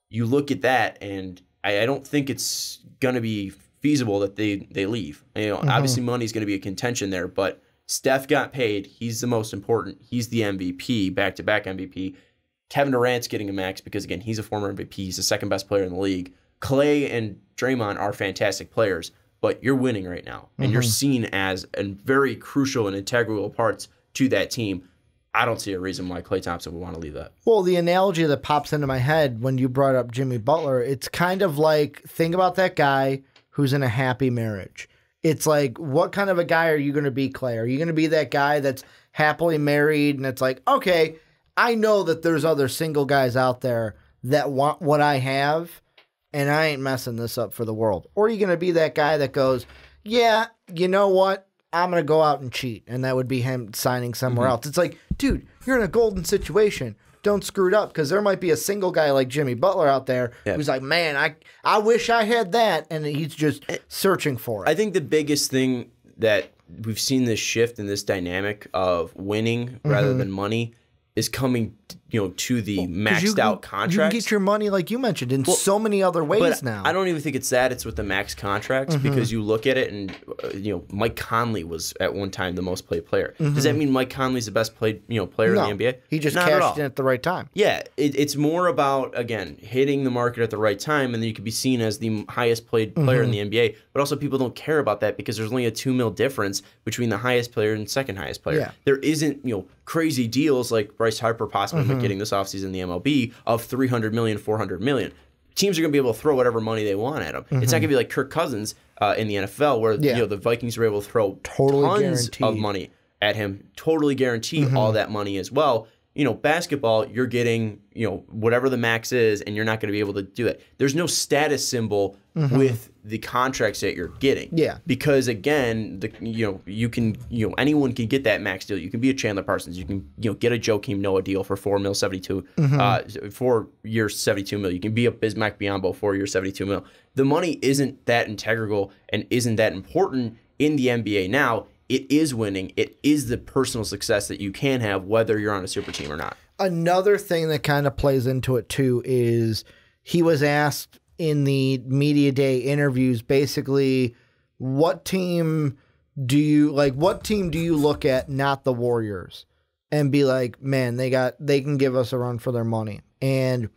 You look at that, and I don't think it's going to be feasible that they leave. Obviously money's going to be a contention there, but Steph got paid. He's the most important. He's the MVP, back-to-back MVP. Kevin Durant's getting a max because, again, he's a former MVP. He's the second best player in the league. Klay and Draymond are fantastic players, but you're winning right now, and you're seen as a very crucial and integral parts to that team. I don't see a reason why Klay Thompson would want to leave that. Well, the analogy that pops into my head when you brought up Jimmy Butler, it's kind of like, think about that guy who's in a happy marriage. It's like, what kind of a guy are you going to be, Klay? Are you going to be that guy that's happily married and it's like, okay, I know that there's other single guys out there that want what I have, and I ain't messing this up for the world? Or are you going to be that guy that goes, yeah, you know what? I'm going to go out and cheat. And that would be him signing somewhere else. It's like, dude, you're in a golden situation. Don't screw it up, because there might be a single guy like Jimmy Butler out there who's like, man, I wish I had that. And he's just searching for it. I think the biggest thing that we've seen this shift in this dynamic of winning rather than money is coming, to the maxed out contracts. You can get your money, like you mentioned, in so many other ways now. I don't even think it's that. It's with the max contracts, because you look at it and, Mike Conley was at one time the most played player. Does that mean Mike Conley's the best played, player in the NBA? He just Not cashed in at the right time. Yeah, it's more about, again, hitting the market at the right time, and then you could be seen as the highest played player in the NBA. But also, people don't care about that because there's only a $2 million difference between the highest player and second highest player. Yeah. There isn't, crazy deals like Bryce Harper possibly getting this offseason in the MLB of $300 million, $400 million. Teams are going to be able to throw whatever money they want at him. It's not going to be like Kirk Cousins in the NFL, where the Vikings were able to throw tons of money at him, totally guarantee all that money as well. Basketball, you're getting, whatever the max is, and you're not going to be able to do it. There's no status symbol with the contracts that you're getting. Yeah. Because again, you can, anyone can get that max deal. You can be a Chandler Parsons. You can, get a Joakim Noah deal for $4 million, 4 years, $72 million. You can be a Bismack Biyombo, 4 years, $72 million. The money isn't that integral and isn't that important in the NBA now. It is winning. It is the personal success that you can have, whether you're on a super team or not. Another thing that kind of plays into it too is he was asked in the media day interviews, basically, what team do you look at, not the Warriors, and be like, man, they can give us a run for their money. And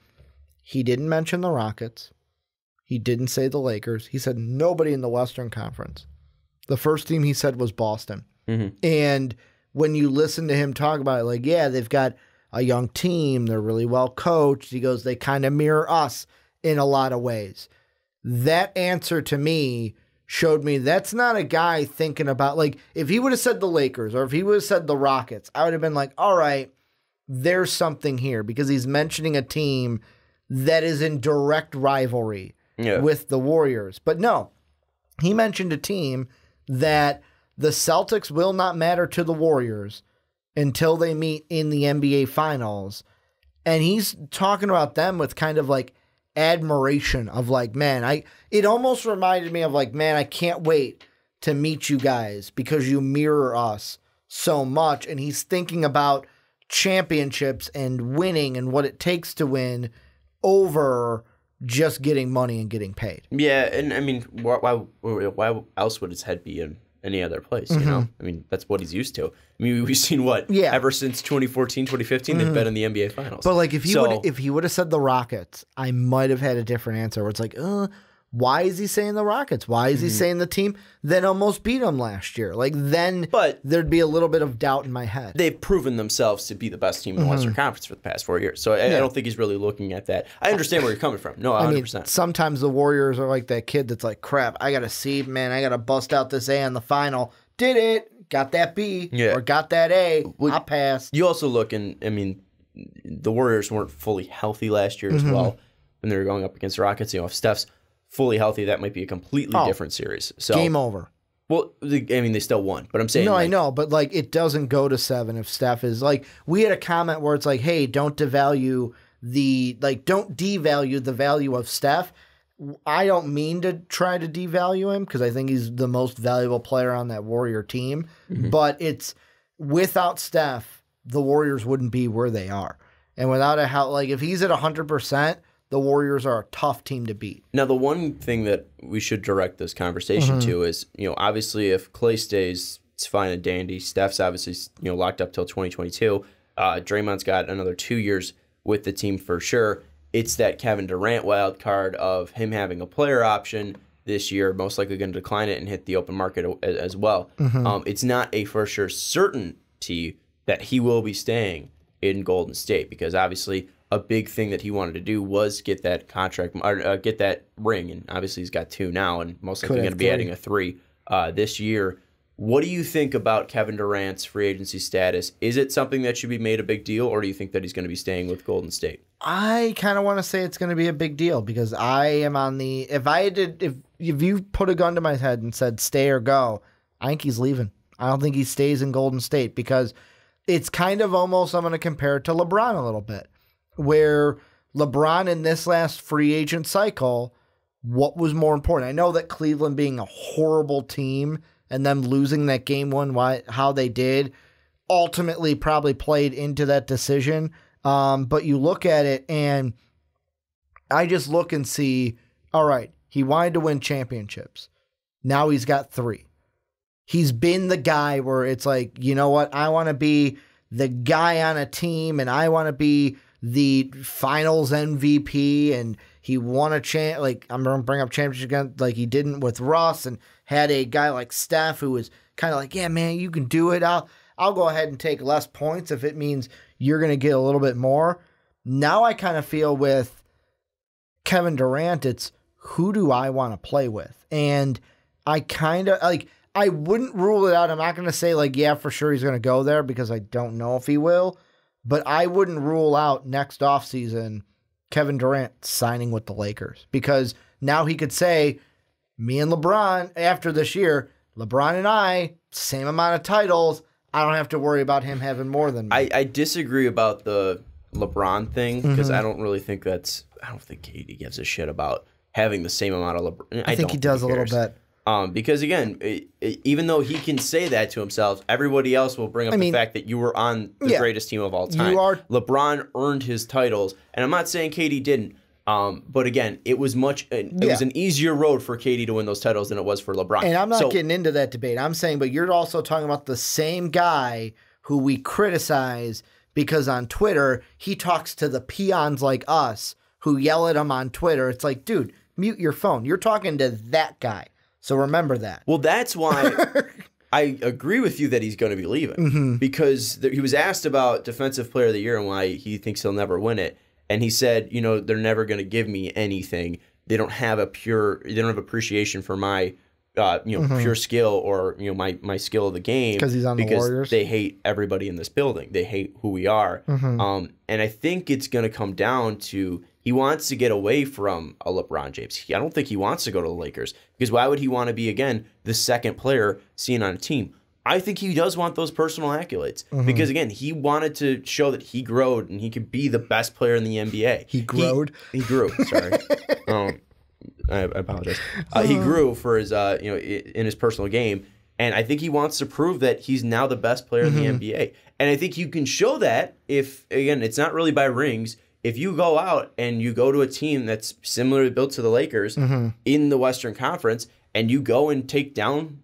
he didn't mention the Rockets. He didn't say the Lakers. He said nobody in the Western Conference. The first team he said was Boston. And when you listen to him talk about it, like, yeah, they've got a young team. They're really well coached. He goes, they kind of mirror us in a lot of ways. That answer to me showed me that's not a guy thinking about, like, if he would have said the Lakers or if he would have said the Rockets, I would have been like, all right, there's something here, because he's mentioning a team that is in direct rivalry with the Warriors. But no, he mentioned a team that the Celtics will not matter to the Warriors until they meet in the NBA Finals. And he's talking about them with kind of like admiration of like, man, it almost reminded me of like, man, I can't wait to meet you guys because you mirror us so much. And he's thinking about championships and winning and what it takes to win over just getting money and getting paid. Yeah, and I mean, why else would his head be in any other place, you know? I mean, that's what he's used to. I mean, we've seen ever since 2014, 2015, they've been in the NBA Finals. But like, if he would have said the Rockets, I might have had a different answer, where it's like, why is he saying the Rockets? Why is he saying the team that almost beat him last year? Like, then there'd be a little bit of doubt in my head. They've proven themselves to be the best team in the Western Conference for the past 4 years. So I don't think he's really looking at that. I understand where you're coming from. No, 100%. I mean, sometimes the Warriors are like that kid that's like, crap, I got a C, man. I got to bust out this A in the final. Did it. Got that B. Or got that A. I passed. You also look, and I mean, the Warriors weren't fully healthy last year as well when they were going up against the Rockets. You know, if Steph's fully healthy, that might be a completely different series. So game over. Well, I mean, they still won, but I'm saying... No, I know, but like, it doesn't go to 7 if Steph is like... We had a comment where it's like, hey, don't devalue the value of Steph. I don't mean to try to devalue him, because I think he's the most valuable player on that Warrior team, but it's... Without Steph, the Warriors wouldn't be where they are. And without if he's at 100%... the Warriors are a tough team to beat. Now, the one thing that we should direct this conversation to is, obviously if Klay stays, it's fine and dandy. Steph's obviously, locked up till 2022. Draymond's got another 2 years with the team for sure. It's that Kevin Durant wild card of him having a player option this year, most likely going to decline it and hit the open market as well. It's not a for sure certainty that he will be staying in Golden State, because obviously a big thing that he wanted to do was get that contract, or get that ring, and obviously he's got 2 now, and most likely going to be adding a 3 this year. What do you think about Kevin Durant's free agency status? Is it something that should be made a big deal, or do you think that he's going to be staying with Golden State? I kind of want to say it's going to be a big deal, because I am on the... If you put a gun to my head and said stay or go, I think he's leaving. I don't think he stays in Golden State because it's kind of almost, I'm going to compare it to LeBron a little bit, where LeBron in this last free agent cycle, what was more important? I know that Cleveland being a horrible team and them losing that game one, how they did, ultimately probably played into that decision. But you look at it and I just look and see, all right, he wanted to win championships. Now he's got 3. He's been the guy where it's like, you know what? I want to be the guy on a team and I want to be the finals MVP, and he won a like I'm going to bring up championship again, like he didn't with Russ, and had a guy like Steph who was kind of like, yeah, man, you can do it. I'll go ahead and take less points if it means you're going to get a little bit more. Now I kind of feel with Kevin Durant, it's who do I want to play with? And I kind of like, I wouldn't rule it out. I'm not going to say like, yeah, for sure he's going to go there because I don't know if he will. But I wouldn't rule out next offseason Kevin Durant signing with the Lakers because now he could say, me and LeBron, after this year, LeBron and I, same amount of titles. I don't have to worry about him having more than me. I disagree about the LeBron thing because I don't think KD gives a shit about having the same amount of LeBron. I think he does a little bit. Because again, even though he can say that to himself, everybody else will bring up the fact that you were on the greatest team of all time. LeBron earned his titles, and I'm not saying KD didn't. But again, it was was an easier road for KD to win those titles than it was for LeBron. And I'm not getting into that debate. I'm saying, but you're also talking about the same guy who we criticize because on Twitter he talks to the peons like us who yell at him on Twitter. It's like, dude, mute your phone. You're talking to that guy. So remember that. Well, that's why I agree with you that he's going to be leaving because he was asked about Defensive Player of the Year and why he thinks he'll never win it. And he said, they're never going to give me anything. They don't have appreciation for my, pure skill or, my skill of the game. Because he's on the Warriors. They hate everybody in this building. They hate who we are. And I think it's going to come down to he wants to get away from a LeBron James. I don't think he wants to go to the Lakers because why would he want to be, again, the second player seen on a team? I think he does want those personal accolades because, again, he wanted to show that he growed and he could be the best player in the NBA. He growed? He grew, sorry. I apologize. He grew for his, in his personal game, and I think he wants to prove that he's now the best player in the NBA. And I think you can show that if, again, it's not really by rings. If you go out and you go to a team that's similarly built to the Lakers in the Western Conference and you go and take down,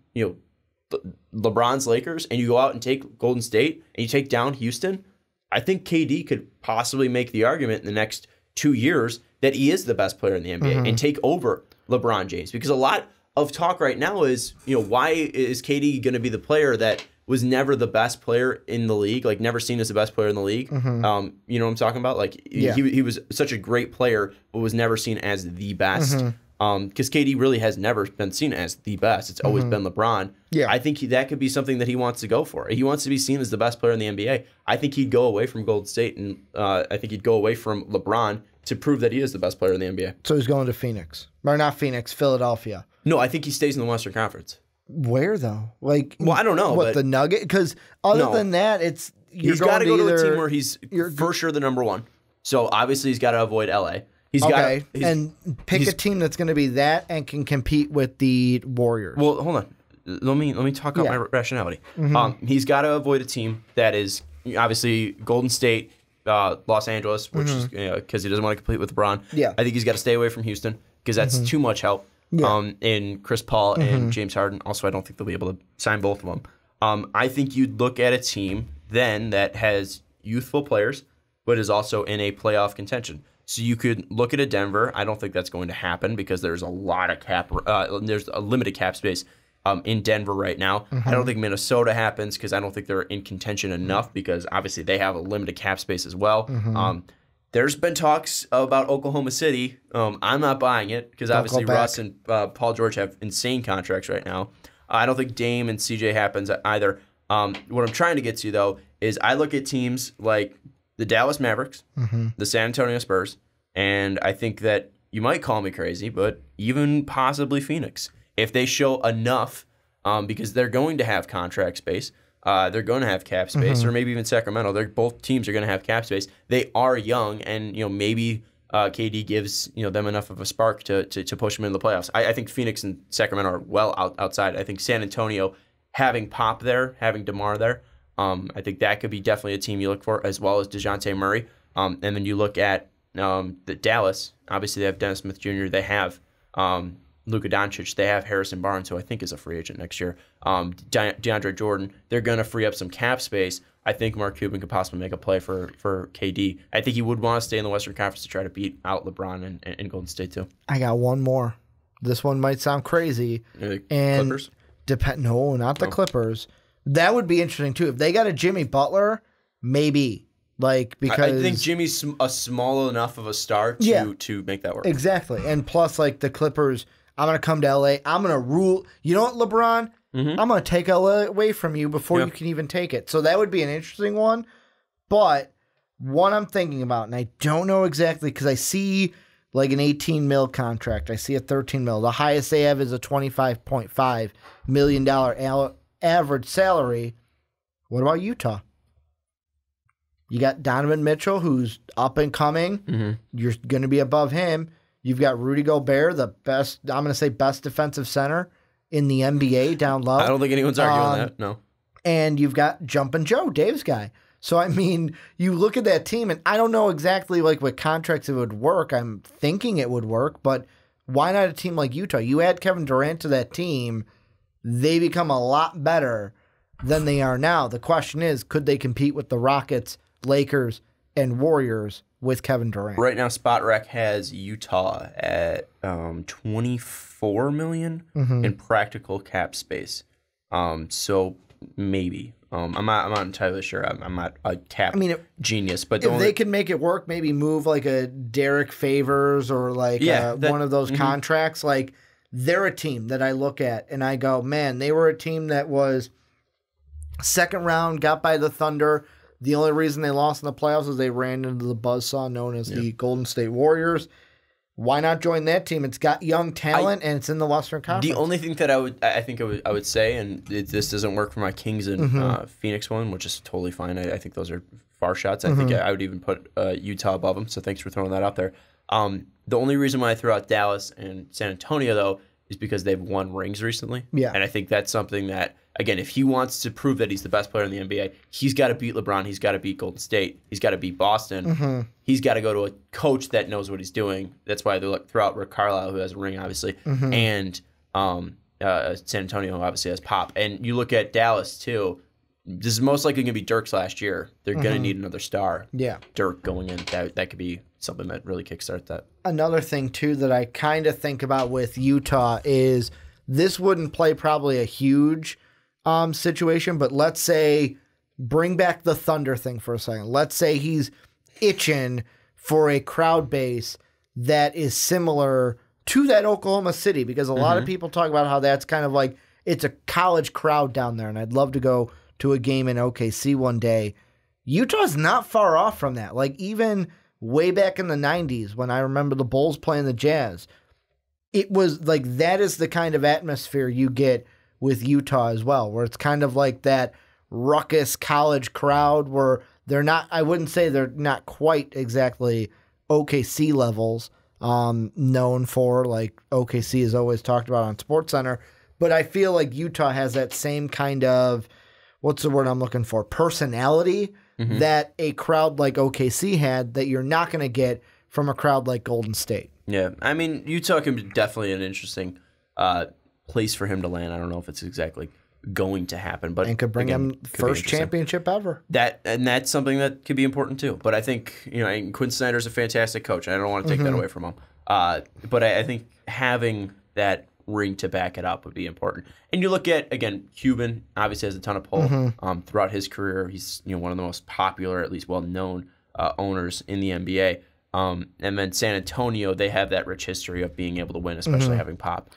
LeBron's Lakers and you go out and take Golden State and you take down Houston, I think KD could possibly make the argument in the next 2 years that he is the best player in the NBA and take over LeBron James. Because a lot of talk right now is, why is KD going to be the player that was never the best player in the league, like never seen as the best player in the league. You know what I'm talking about? Like he was such a great player, but was never seen as the best. Because KD really has never been seen as the best. It's always been LeBron. Yeah. I think that could be something that he wants to go for. He wants to be seen as the best player in the NBA. I think he'd go away from Golden State, and I think he'd go away from LeBron to prove that he is the best player in the NBA. So he's going to Phoenix. Or not Phoenix, Philadelphia. No, I think he stays in the Western Conference. Where though? Like, well, I don't know. What, the Nugget? Because other than that, it's he's got to go to a team where he's for sure the number one. So obviously he's got to avoid LA. He's got and pick a team that's going to be that and can compete with the Warriors. Well, hold on. Let me talk about my rationality. He's got to avoid a team that is obviously Golden State, Los Angeles, which is because he doesn't want to compete with LeBron. Yeah, I think he's got to stay away from Houston because that's too much help. In Chris Paul and James Harden. Also, I don't think they'll be able to sign both of them. I think you'd look at a team then that has youthful players, but is also in a playoff contention. So you could look at a Denver. I don't think that's going to happen because there's a lot of there's a limited cap space in Denver right now. I don't think Minnesota happens because I don't think they're in contention enough because obviously they have a limited cap space as well. There's been talks about Oklahoma City. I'm not buying it because obviously Russ and Paul George have insane contracts right now. I don't think Dame and CJ happens either. What I'm trying to get to, though, is I look at teams like the Dallas Mavericks, the San Antonio Spurs, and I think that you might call me crazy, but even possibly Phoenix. If they show enough because they're going to have contract space. They're going to have cap space, or maybe even Sacramento. Both teams are going to have cap space. They are young, and maybe KD gives them enough of a spark to push them into the playoffs. I think Phoenix and Sacramento are well outside. I think San Antonio, having Pop there, having DeMar there, I think that could be definitely a team you look for, as well as DeJounte Murray. And then you look at the Dallas. Obviously, they have Dennis Smith Jr. They have Luka Doncic. They have Harrison Barnes, who I think is a free agent next year. DeAndre Jordan. They're going to free up some cap space. I think Mark Cuban could possibly make a play for KD. I think he would want to stay in the Western Conference to try to beat out LeBron and Golden State too. I got one more. This one might sound crazy. Clippers? No, not the Clippers. That would be interesting too. If they got a Jimmy Butler, maybe. Because I think Jimmy's a small enough of a star to make that work. Exactly. And plus, the Clippers, I'm going to come to LA. I'm going to rule. You know what, LeBron? I'm going to take LA away from you before you can even take it. So that would be an interesting one. But one I'm thinking about, and I don't know exactly because I see an 18 mil contract. I see a 13 mil. The highest they have is a $25.5 million average salary. What about Utah? You got Donovan Mitchell, who's up and coming. You're going to be above him. You've got Rudy Gobert, the best, I'm going to say best defensive center in the NBA down low. I don't think anyone's arguing that, no. And you've got Jumpin' Joe, Dave's guy. So, I mean, you look at that team, and I don't know exactly what contracts it would work. I'm thinking it would work, but why not a team like Utah? You add Kevin Durant to that team, they become a lot better than they are now. The question is, could they compete with the Rockets, Lakers, and Warriors with Kevin Durant? Right now, SpotRec has Utah at $24 million in practical cap space. So maybe. I'm not entirely sure. I'm not a cap genius, but if they could make it work, maybe move a Derek Favors or one of those contracts. They're a team that I look at and I go, man, they were a team that was second round, got by the Thunder. The only reason they lost in the playoffs is they ran into the buzzsaw known as the Golden State Warriors. Why not join that team? It's got young talent and it's in the Western Conference. The only thing that I would say, and this doesn't work for my Kings and Phoenix one, which is totally fine. I think those are far shots. I think I would even put Utah above them. So thanks for throwing that out there. The only reason why I threw out Dallas and San Antonio though is because they've won rings recently. Yeah, and I think that's something that, again, if he wants to prove that he's the best player in the NBA, he's got to beat LeBron. He's got to beat Golden State. He's got to beat Boston. He's got to go to a coach that knows what he's doing. That's why they throw out Rick Carlisle, who has a ring, obviously, and San Antonio obviously has Pop. And you look at Dallas, too. This is most likely going to be Dirk's last year. They're going to need another star. Yeah, Dirk going in. That could be something that really kickstarts that. Another thing, too, that I kind of think about with Utah is this wouldn't play probably a huge situation, but let's say bring back the Thunder thing for a second. Let's say he's itching for a crowd base that is similar to that Oklahoma City, because a lot of people talk about how that's kind of it's a college crowd down there, and I'd love to go to a game in OKC one day. Utah's not far off from that. Even way back in the 90s when I remember the Bulls playing the Jazz, it was that is the kind of atmosphere you get with Utah as well, where it's kind of that ruckus college crowd where they're not, I wouldn't say they're not quite exactly OKC levels, known for OKC is always talked about on SportsCenter, but I feel like Utah has that same kind of, what's the word I'm looking for, personality that a crowd like OKC had that you're not going to get from a crowd like Golden State. Yeah, I mean, Utah can be definitely an interesting place for him to land. I don't know if it's exactly going to happen, but and could bring him first championship ever. That's something that could be important too. But I think Quinn Snyder's a fantastic coach. I don't want to take that away from him. But I think having that ring to back it up would be important. And you look at, again, Cuban obviously has a ton of pull throughout his career. He's one of the most popular, at least well-known owners in the NBA. And then San Antonio, they have that rich history of being able to win, especially having Pop.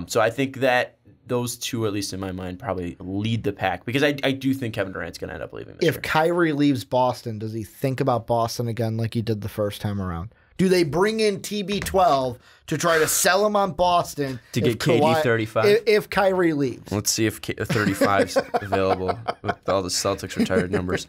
So I think that those two, at least in my mind, probably lead the pack, because I do think Kevin Durant's going to end up leaving this year. If Kyrie leaves Boston, does he think about Boston again like he did the first time around? Do they bring in TB12 to try to sell him on Boston to get KD 35? If Kyrie leaves. Let's see if 35's available with all the Celtics retired numbers.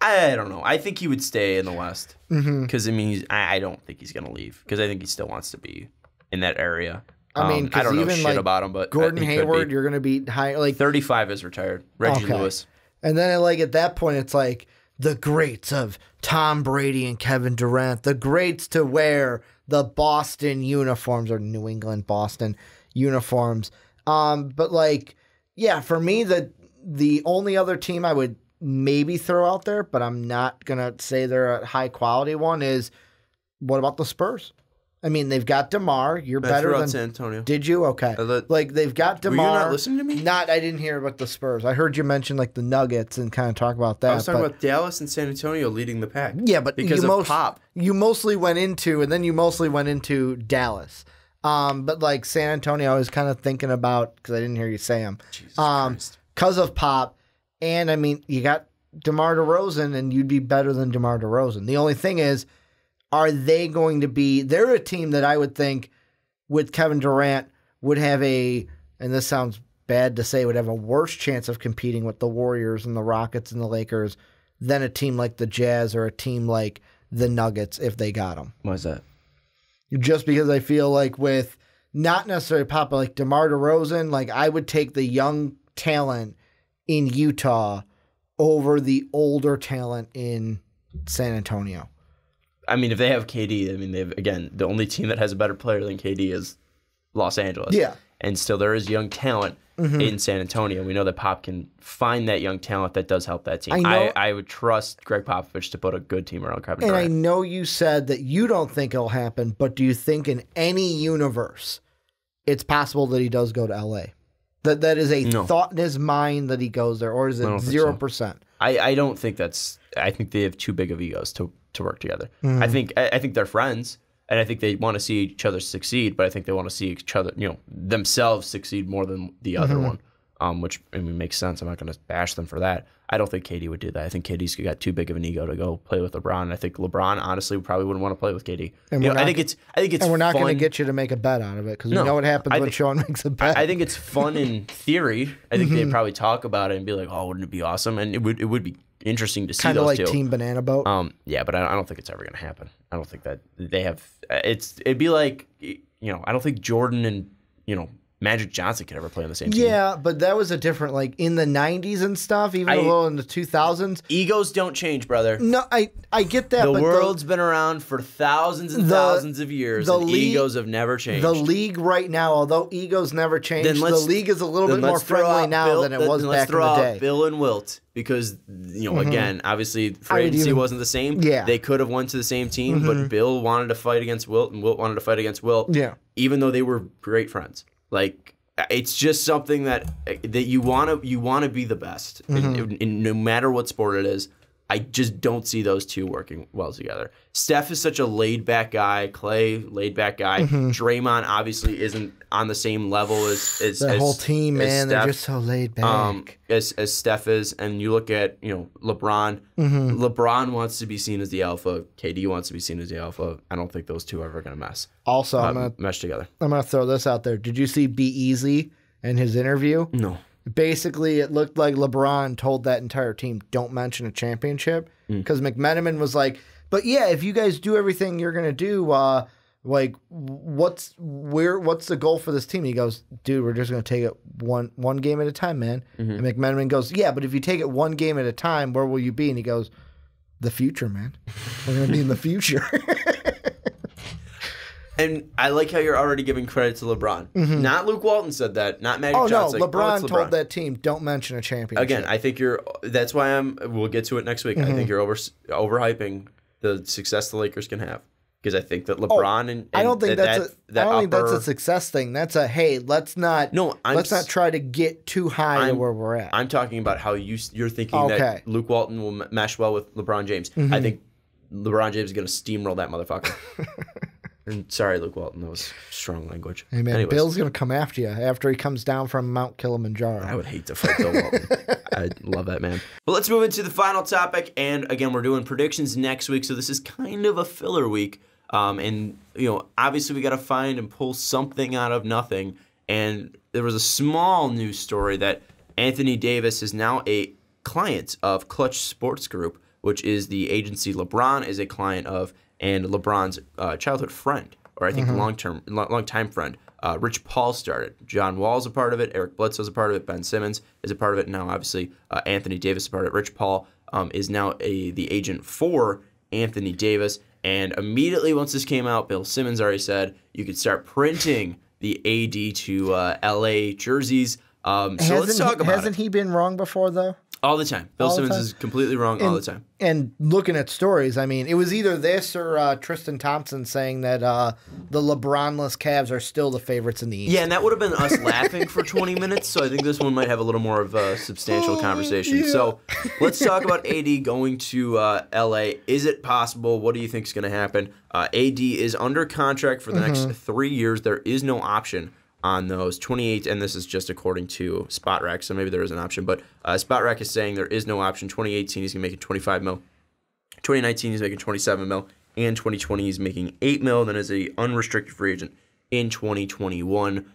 I don't know. I think he would stay in the West because I don't think he's going to leave because I think he still wants to be in that area. I mean, I don't know even shit about him, but Gordon Hayward, you're going to be high. Like 35 is retired. Reggie Lewis, and then at that point, it's like the greats of Tom Brady and Kevin Durant, the greats to wear the Boston uniforms or New England Boston uniforms. But for me, the only other team I would maybe throw out there, but I'm not going to say they're a high quality one, is what about the Spurs? I mean, they've got DeMar. You're better than San Antonio. Did you? Okay. They've got DeMar. Were you not listening to me? I didn't hear about the Spurs. I heard you mention the Nuggets and kind of talk about that. I was talking about Dallas and San Antonio leading the pack. Yeah, but because of Pop. You mostly went into Dallas. But San Antonio, I was kind of thinking about because I didn't hear you say them. Because of Pop, and I mean you got DeMar DeRozan, and you'd be better than DeMar DeRozan. The only thing is, are they going to be? They're a team that I would think with Kevin Durant would have and this sounds bad to say, would have a worse chance of competing with the Warriors and the Rockets and the Lakers than a team like the Jazz or a team like the Nuggets if they got them. Why is that? Just because I feel like with not necessarily Pop, but DeMar DeRozan, I would take the young talent in Utah over the older talent in San Antonio. I mean, if they have KD, the only team that has a better player than KD is Los Angeles. Yeah. And still there is young talent in San Antonio. We know that Pop can find that young talent that does help that team. I would trust Greg Popovich to put a good team around Kevin Durant. And I know you said that you don't think it'll happen, but do you think in any universe it's possible that he does go to LA? That is a thought in his mind that he goes there, or is it 0%? I don't think that's. I think they have too big of egos to work together. I think they're friends, and I think they want to see each other succeed. But I think they want to see each other, themselves succeed more than the other one. Which makes sense. I'm not going to bash them for that. I don't think KD would do that. I think KD's got too big of an ego to go play with LeBron. And I think LeBron honestly probably wouldn't want to play with KD. And I think it's. And we're not going to get you to make a bet out of it because we know what happens when Sean makes a bet. I think it's fun in theory. I think they'd probably talk about it and be like, "Oh, wouldn't it be awesome?" And it would be interesting to see kind of those like two. Team Banana Boat. Yeah, but I don't think it's ever going to happen. I don't think that they have. It'd be like I don't think Jordan and Magic Johnson could ever play on the same team. Yeah, but that was a different, in the 90s and stuff, even a little in the 2000s. Egos don't change, brother. No, I get that. The world's been around for thousands and thousands of years, and egos have never changed. The league right now, although egos never changed, the league is a little bit more friendly now than it was back in the day. Bill and Wilt, because, again, obviously, free agency wasn't the same. Yeah. They could have went to the same team, but Bill wanted to fight against Wilt, and Wilt wanted to fight against Wilt. Yeah. Even though they were great friends. It's just something that you want to be the best, in no matter what sport it is. I just don't see those two working well together. Steph is such a laid-back guy. Klay, laid-back guy. Draymond obviously isn't on the same level as the whole team, man. Steph, they're just so laid-back. As Steph is, and you look at LeBron. LeBron wants to be seen as the alpha. KD wants to be seen as the alpha. I don't think those two are ever going to mesh. Also, I'm gonna mesh together. I'm gonna throw this out there. Did you see Be Easy and his interview? No. Basically, it looked like LeBron told that entire team, don't mention a championship. Because McMenamin was like, but yeah, if you guys do everything you're going to do, what's the goal for this team? He goes, dude, we're just going to take it one game at a time, man. And McMenamin goes, yeah, but if you take it one game at a time, where will you be? And he goes, the future, man. We're going to be in the future. And I like how you're already giving credit to LeBron. Not Luke Walton said that. Not Magic Johnson. LeBron told that team, don't mention a championship. Again, I think that's why we'll get to it next week. I think you're overhyping the success the Lakers can have. Because I think that LeBron and I don't think that's a success thing. That's a, hey, let's not try to get too high to where we're at. I'm talking about how you're thinking that Luke Walton will mesh well with LeBron James. I think LeBron James is going to steamroll that motherfucker. And sorry, Luke Walton, that was strong language. Hey, man, anyways, Bill's going to come after you after he comes down from Mount Kilimanjaro. I would hate to fight Bill Walton. I love that man. But let's move into the final topic. And again, we're doing predictions next week, so this is kind of a filler week. And, obviously we got to find and pull something out of nothing. And there was a small news story that Anthony Davis is now a client of Clutch Sports Group, which is the agency LeBron is a client of, and LeBron's childhood friend, or I think long-time friend, Rich Paul started. John Wall's a part of it. Eric Bledsoe's a part of it. Ben Simmons is a part of it. Now, obviously, Anthony Davis is a part of it. Rich Paul is now the agent for Anthony Davis. And immediately once this came out, Bill Simmons already said you could start printing the AD to LA jerseys. So let's talk about it. Hasn't he been wrong before, though? All the time. Bill Simmons is completely wrong all the time. And looking at stories, I mean, it was either this or Tristan Thompson saying that the LeBron-less Cavs are still the favorites in the East. Yeah, and that would have been us laughing for 20 minutes, so I think this one might have a little more of a substantial conversation. Yeah. So let's talk about AD going to L.A. Is it possible? What do you think is going to happen? AD is under contract for the next 3 years. There is no option on those 28, and this is just according to SpotRack, so maybe there is an option, but SpotRack is saying there is no option. 2018, he's going to make it 25 mil. 2019, he's making 27 mil, and 2020, he's making 8 mil, then as a unrestricted free agent in 2021.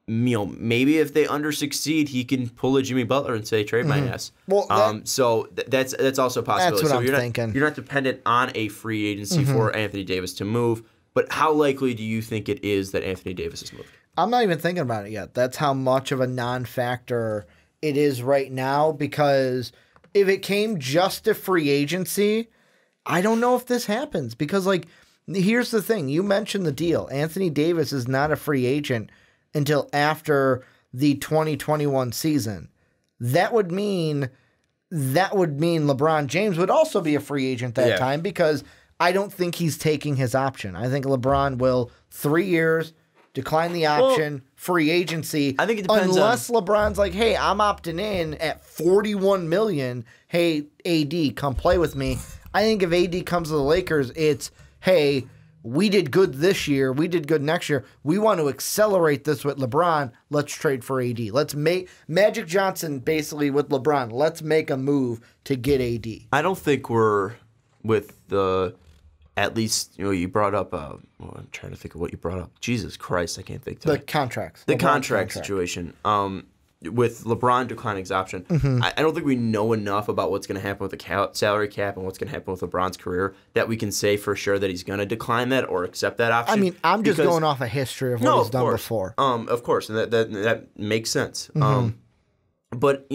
Maybe if they succeed, he can pull a Jimmy Butler and say, trade my ass. Well, so that's also a possibility. That's what so I'm thinking. You're not dependent on a free agency for Anthony Davis to move. But how likely do you think it is that Anthony Davis is moved? I'm not even thinking about it yet. That's how much of a non-factor it is right now, because if it came just to free agency, I don't know if this happens. Because, here's the thing. You mentioned the deal. Anthony Davis is not a free agent until after the 2021 season. That would mean LeBron James would also be a free agent that time, because I don't think he's taking his option. I think LeBron will 3 years, decline the option, free agency. I think it depends unless LeBron's like, hey, I'm opting in at $41 million. Hey, AD, come play with me. I think if AD comes to the Lakers, it's, hey, we did good this year. We did good next year. We want to accelerate this with LeBron. Let's trade for AD. Let's make Magic Johnson basically with LeBron. Let's make a move to get AD. I don't think we're with the... At least, you brought up, I'm trying to think of what you brought up. Jesus Christ, I can't think today. The contracts. The contract situation. With LeBron declining his option, I don't think we know enough about what's going to happen with the salary cap and what's going to happen with LeBron's career that we can say for sure that he's going to decline that or accept that option. I mean, I'm just going off a history of what he's done before. Of course, and that makes sense. But,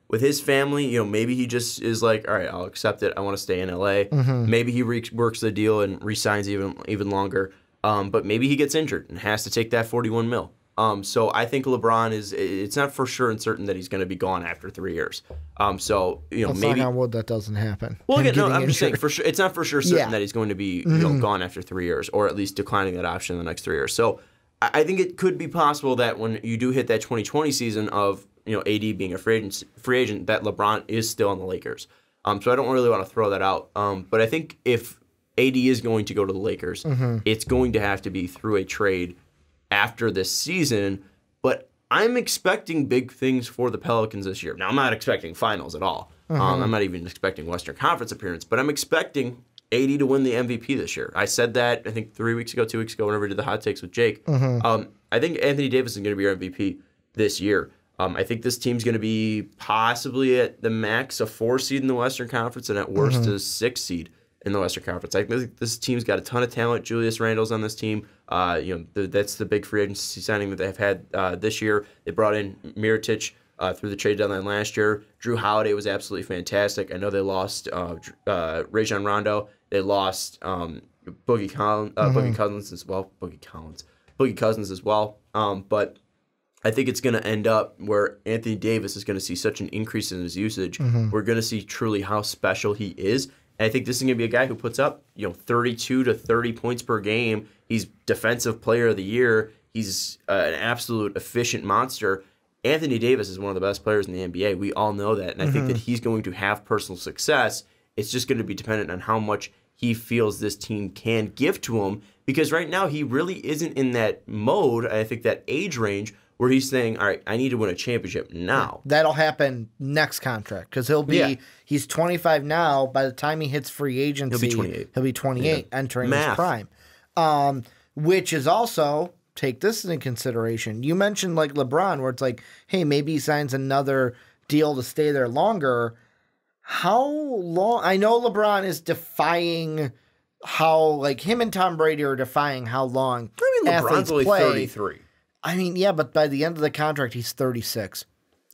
with his family, maybe he just is like, all right, I'll accept it. I want to stay in L.A. Maybe he works the deal and re-signs even longer. But maybe he gets injured and has to take that 41 mil. So I think LeBron it's not for sure and certain that he's going to be gone after 3 years. So, Let's maybe. knock on wood that doesn't happen. Well, again, no, I'm just saying for sure. It's not for sure certain that he's going to be gone after 3 years, or at least declining that option in the next 3 years. So I think it could be possible that when you do hit that 2020 season of AD being a free agent, that LeBron is still on the Lakers. So I don't really want to throw that out. But I think if AD is going to go to the Lakers, it's going to have to be through a trade after this season. But I'm expecting big things for the Pelicans this year. Now, I'm not expecting finals at all. I'm not even expecting Western Conference appearance. But I'm expecting AD to win the MVP this year. I said that, I think, 2 weeks ago, whenever we did the hot takes with Jake. I think Anthony Davis is going to be our MVP this year. I think this team's going to be possibly at the max a 4 seed in the Western Conference and at worst a 6 seed in the Western Conference. I think this team's got a ton of talent. Julius Randle's on this team. That's the big free agency signing that they've had this year. They brought in Mirotic through the trade deadline last year. Drew Holiday was absolutely fantastic. I know they lost Rajon Rondo. They lost Boogie Cousins as well. Boogie Cousins as well. But I think it's going to end up where Anthony Davis is going to see such an increase in his usage. We're going to see truly how special he is. And I think this is going to be a guy who puts up 32 to 30 points per game. He's Defensive Player of the Year. He's an absolute efficient monster. Anthony Davis is one of the best players in the NBA. We all know that. And I think that he's going to have personal success. It's just going to be dependent on how much he feels this team can give to him. Because right now he really isn't in that mode, I think that age range, where he's saying, all right, I need to win a championship now. That'll happen next contract because he's 25 now. By the time he hits free agency, he'll be 28 entering his prime. Which is also, take this into consideration. You mentioned like LeBron where it's like, hey, maybe he signs another deal to stay there longer. How long? I know LeBron is defying how, like, him and Tom Brady are defying how long LeBron's only 33. I mean, yeah, but by the end of the contract, he's 36.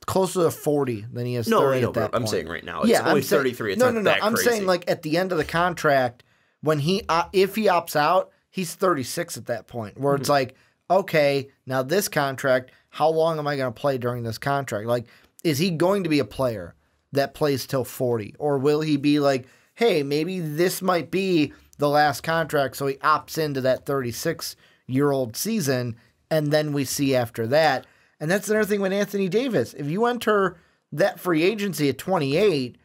Closer to 40 than he is 30 at that point. I'm saying right now, it's only 33. It's not that I'm crazy. saying, like, at the end of the contract, when if he opts out, he's 36 at that point, where it's like, okay, now this contract, how long am I going to play during this contract? Like, is he going to be a player that plays till 40? Or will he be like, hey, maybe this might be the last contract, so he opts into that 36-year-old season, and then we see after that. And that's another thing with Anthony Davis. If you enter that free agency at 28,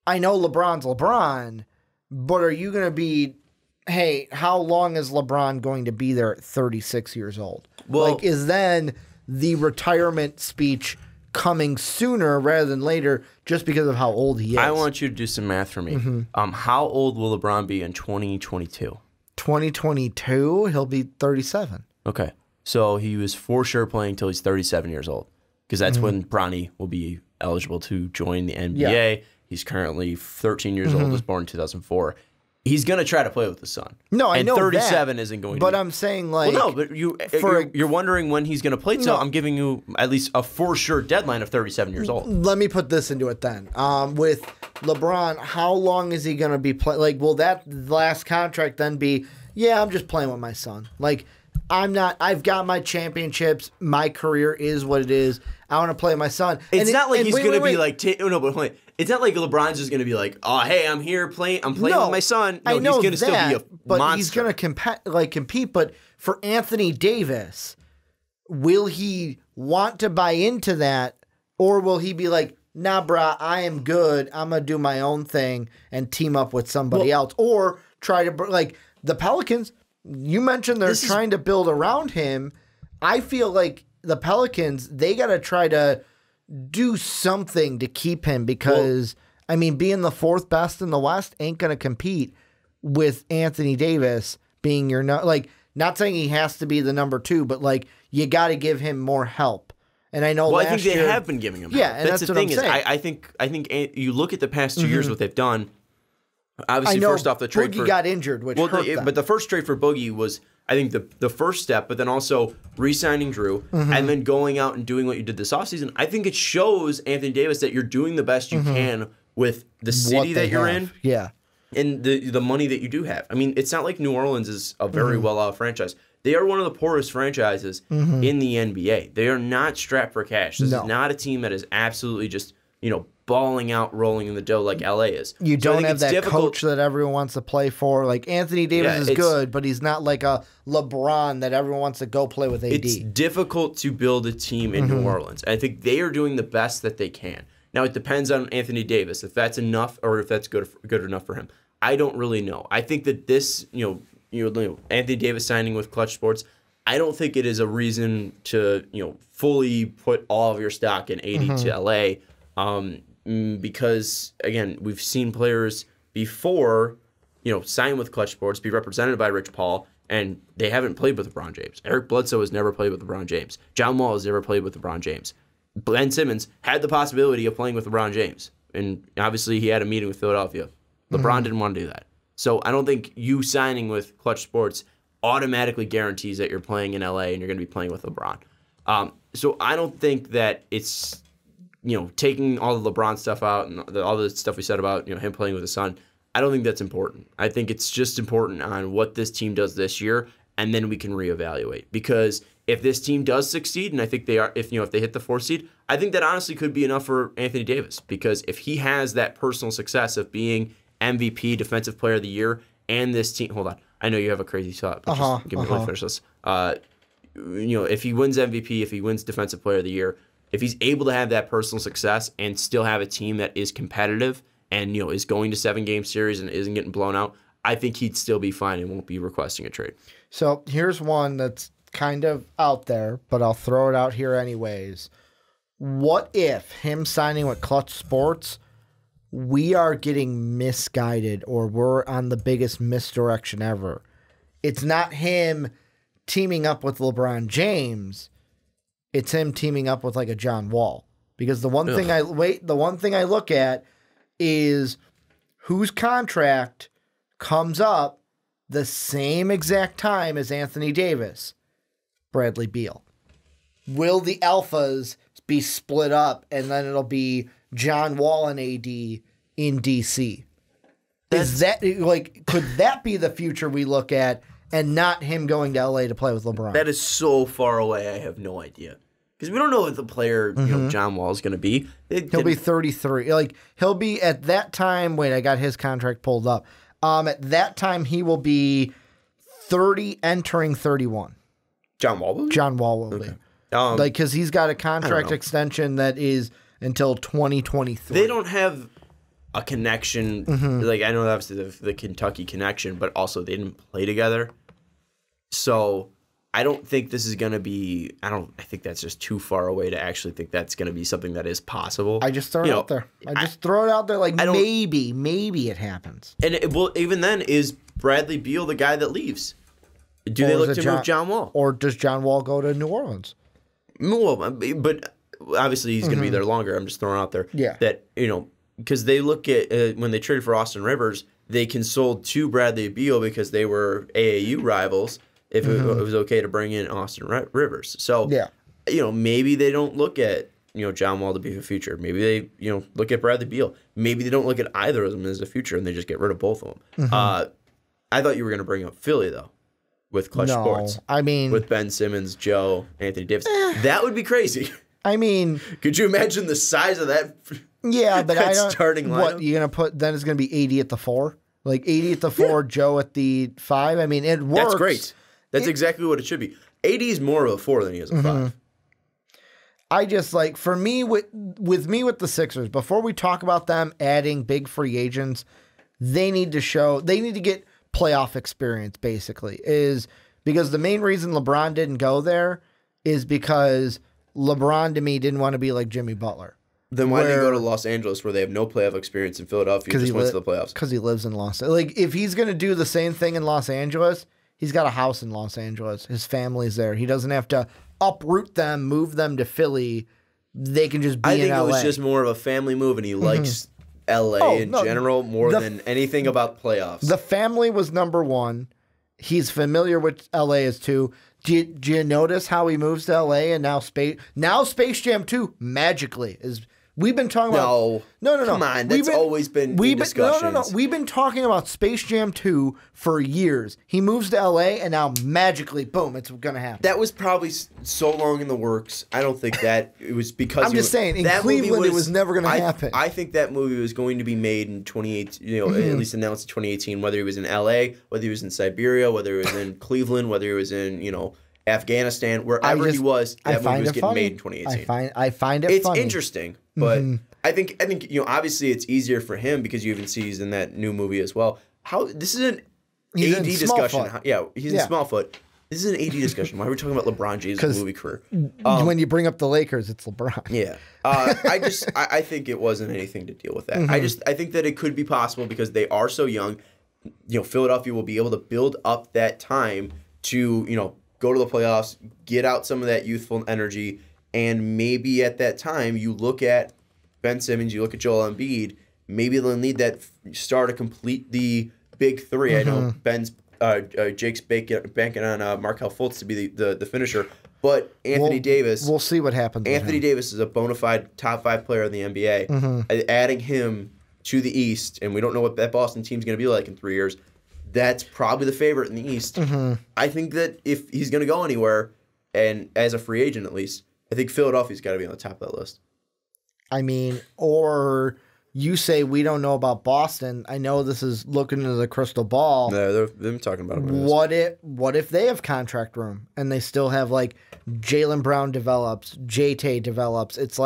I know LeBron's LeBron, but are you going to be, hey, how long is LeBron going to be there at 36 years old? Well, like, is then the retirement speech coming sooner rather than later just because of how old he is? I want you to do some math for me. How old will LeBron be in 2022? 2022, he'll be 37. Okay. So he was for sure playing until he's 37 years old because that's when Bronny will be eligible to join the NBA. Yeah. He's currently 13 years old, was born in 2004. He's going to try to play with the Sun. No, I know 37 that, isn't going to But be. I'm saying, like... Well, no, but you're wondering when he's going to play. So I'm giving you at least a for sure deadline of 37 years old. Let me put this into it then. With LeBron, how long is he going to be playing? Like, will that last contract then be, yeah, I'm just playing with my son. Like, I've got my championships. My career is what it is. I want to play with my son. It's not like he's going to be like, no, but wait. It's not like LeBron's just going to be like, oh, hey, I'm here playing. I'm playing with my son. No, I know he's going to still be a monster. He's going to compete. But for Anthony Davis, will he want to buy into that, or will he be like, nah, brah, I am good. I'm going to do my own thing and team up with somebody else, or try to like the Pelicans. You mentioned they're trying to build around him. I feel like the Pelicans, they got to try to do something to keep him because, I mean, being the fourth best in the West ain't going to compete with Anthony Davis being your, like, not saying he has to be the number 2, but, like, you got to give him more help. And I know I think they have been giving him help. Yeah, and that's the thing is, I think you look at the past 2 years, what they've done. Obviously, first off, the trade Boogie got injured, which hurt them. But the first trade for Boogie was, I think, the first step, but then also re-signing Drew and then going out and doing what you did this offseason. I think it shows Anthony Davis that you're doing the best you can with the city that you're in and the money that you do have. I mean, it's not like New Orleans is a very well-off franchise. They are one of the poorest franchises in the NBA. They are not strapped for cash. This is not a team that is absolutely just, balling out, rolling in the dough like LA is. You don't have that coach that everyone wants to play for. Like, Anthony Davis is good, but he's not like a LeBron that everyone wants to go play with AD. It's difficult to build a team in New Orleans. I think they are doing the best that they can. Now, it depends on Anthony Davis, if that's enough or if that's good enough for him. I don't really know. I think that this, Anthony Davis signing with Clutch Sports, I don't think it is a reason to, fully put all of your stock in AD to LA. Because, again, we've seen players before, sign with Clutch Sports, be represented by Rich Paul, and they haven't played with LeBron James. Eric Bledsoe has never played with LeBron James. John Wall has never played with LeBron James. Ben Simmons had the possibility of playing with LeBron James, and obviously he had a meeting with Philadelphia. LeBron didn't want to do that. So I don't think you signing with Clutch Sports automatically guarantees that you're playing in LA and you're going to be playing with LeBron. So I don't think that it's... taking all the LeBron stuff out and all the stuff we said about, him playing with his son, I don't think that's important. I think it's just important on what this team does this year, and then we can reevaluate. Because if this team does succeed, and I think they are, if they hit the 4th seed, I think that honestly could be enough for Anthony Davis. Because if he has that personal success of being MVP, Defensive Player of the Year, and this team, hold on, I know you have a crazy thought, but just give me let me finish this. If he wins MVP, if he wins Defensive Player of the Year, if he's able to have that personal success and still have a team that is competitive and is going to 7-game series and isn't getting blown out, I think he'd still be fine and won't be requesting a trade. So here's one that's kind of out there, but I'll throw it out here anyways. What if him signing with Clutch Sports, we are getting misguided or we're on the biggest misdirection ever? It's not him teaming up with LeBron James. It's him teaming up with like a John Wall. Because the one thing I look at is whose contract comes up the same exact time as Anthony Davis. Bradley Beal. Will the alphas be split up and then it'll be John Wall and AD in DC? Is that could that be the future we look at and not him going to LA to play with LeBron? That is so far away. I have no idea. Because we don't know what the player, John Wall is going to be. He'll be 33. He'll be at that time. Wait, I got his contract pulled up. At that time, he will be 30, entering 31. John Wall will be? John Wall will be. Because he's got a contract extension that is until 2023. They don't have a connection. I know obviously the Kentucky connection, but also they didn't play together. So I don't think this is going to be – I think that's just too far away to actually think that's going to be something that is possible. I just throw it out there. I just throw it out there maybe it happens. And even then, is Bradley Beal the guy that leaves? Do they look to move John Wall? Or does John Wall go to New Orleans? Well, but obviously he's going to be there longer. I'm just throwing out there that, because they look at when they traded for Austin Rivers, they consoled to Bradley Beal because they were AAU rivals. If it was okay to bring in Austin Rivers. So, maybe they don't look at, John Wall to be the future. Maybe they, look at Bradley Beal. Maybe they don't look at either of them as a future and they just get rid of both of them. I thought you were going to bring up Philly, though, with Clutch Sports. I mean, with Ben Simmons, Joe, Anthony Davis. That would be crazy. I mean, could you imagine the size of that? Yeah, but I don't. Starting lineup? What you going to put? Then it's going to be 80 at the 4? 80 at the 4, Joe at the 5? I mean, it works. That's great. That's exactly what it should be. AD is more of a 4 than he is a 5. I just for me with the Sixers, before we talk about them adding big free agents, they need to get playoff experience, basically, is because the main reason LeBron didn't go there is because LeBron, to me, didn't want to be like Jimmy Butler. Then why did he go to Los Angeles where they have no playoff experience in Philadelphia? He just went to the playoffs. Because he lives in Los Angeles. If he's going to do the same thing in Los Angeles, he's got a house in Los Angeles. His family's there. He doesn't have to uproot them, move them to Philly. They can just be in LA. I think it was just more of a family move, and he likes LA general more than anything about playoffs. The family was number one. He's familiar with LA as 2. Do you notice how he moves to LA and now Space Jam 2 magically is. We've been talking about no. Come on, that's always been discussions. No. We've been talking about Space Jam 2 for years. He moves to LA and now magically, boom, it's gonna happen. That was probably so long in the works. I don't think that it was because I'm just saying in Cleveland it was never gonna happen. I think that movie was going to be made in 2018. At least announced in 2018. Whether he was in LA, whether he was in Siberia, whether he was in Cleveland, whether he was in Afghanistan, wherever he was, that movie was getting made in 2018. I find it funny. It's interesting, but I think obviously it's easier for him because you even see he's in that new movie as well. This is an AD discussion. He's in Smallfoot. This is an AD discussion. Why are we talking about LeBron James' movie career? When you bring up the Lakers, it's LeBron. Yeah. I think it wasn't anything to deal with that. I think that it could be possible because they are so young. Philadelphia will be able to build up that time to, go to the playoffs, get out some of that youthful energy, and maybe at that time you look at Ben Simmons, you look at Joel Embiid, maybe they'll need that star to complete the big 3. I know Jake's banking on Markelle Fultz to be the finisher, but Anthony Davis. We'll see what happens. Anthony Davis is a bona fide top 5 player in the NBA. Adding him to the East, and we don't know what that Boston team's going to be like in 3 years. That's probably the favorite in the East. I think that if he's going to go anywhere, and as a free agent at least, I think Philadelphia's got to be on the top of that list. I mean, or you say we don't know about Boston. I know this is looking into the crystal ball. No, they've been talking about it. What if they have contract room and they still have Jaylen Brown develops, J-Tay develops? It's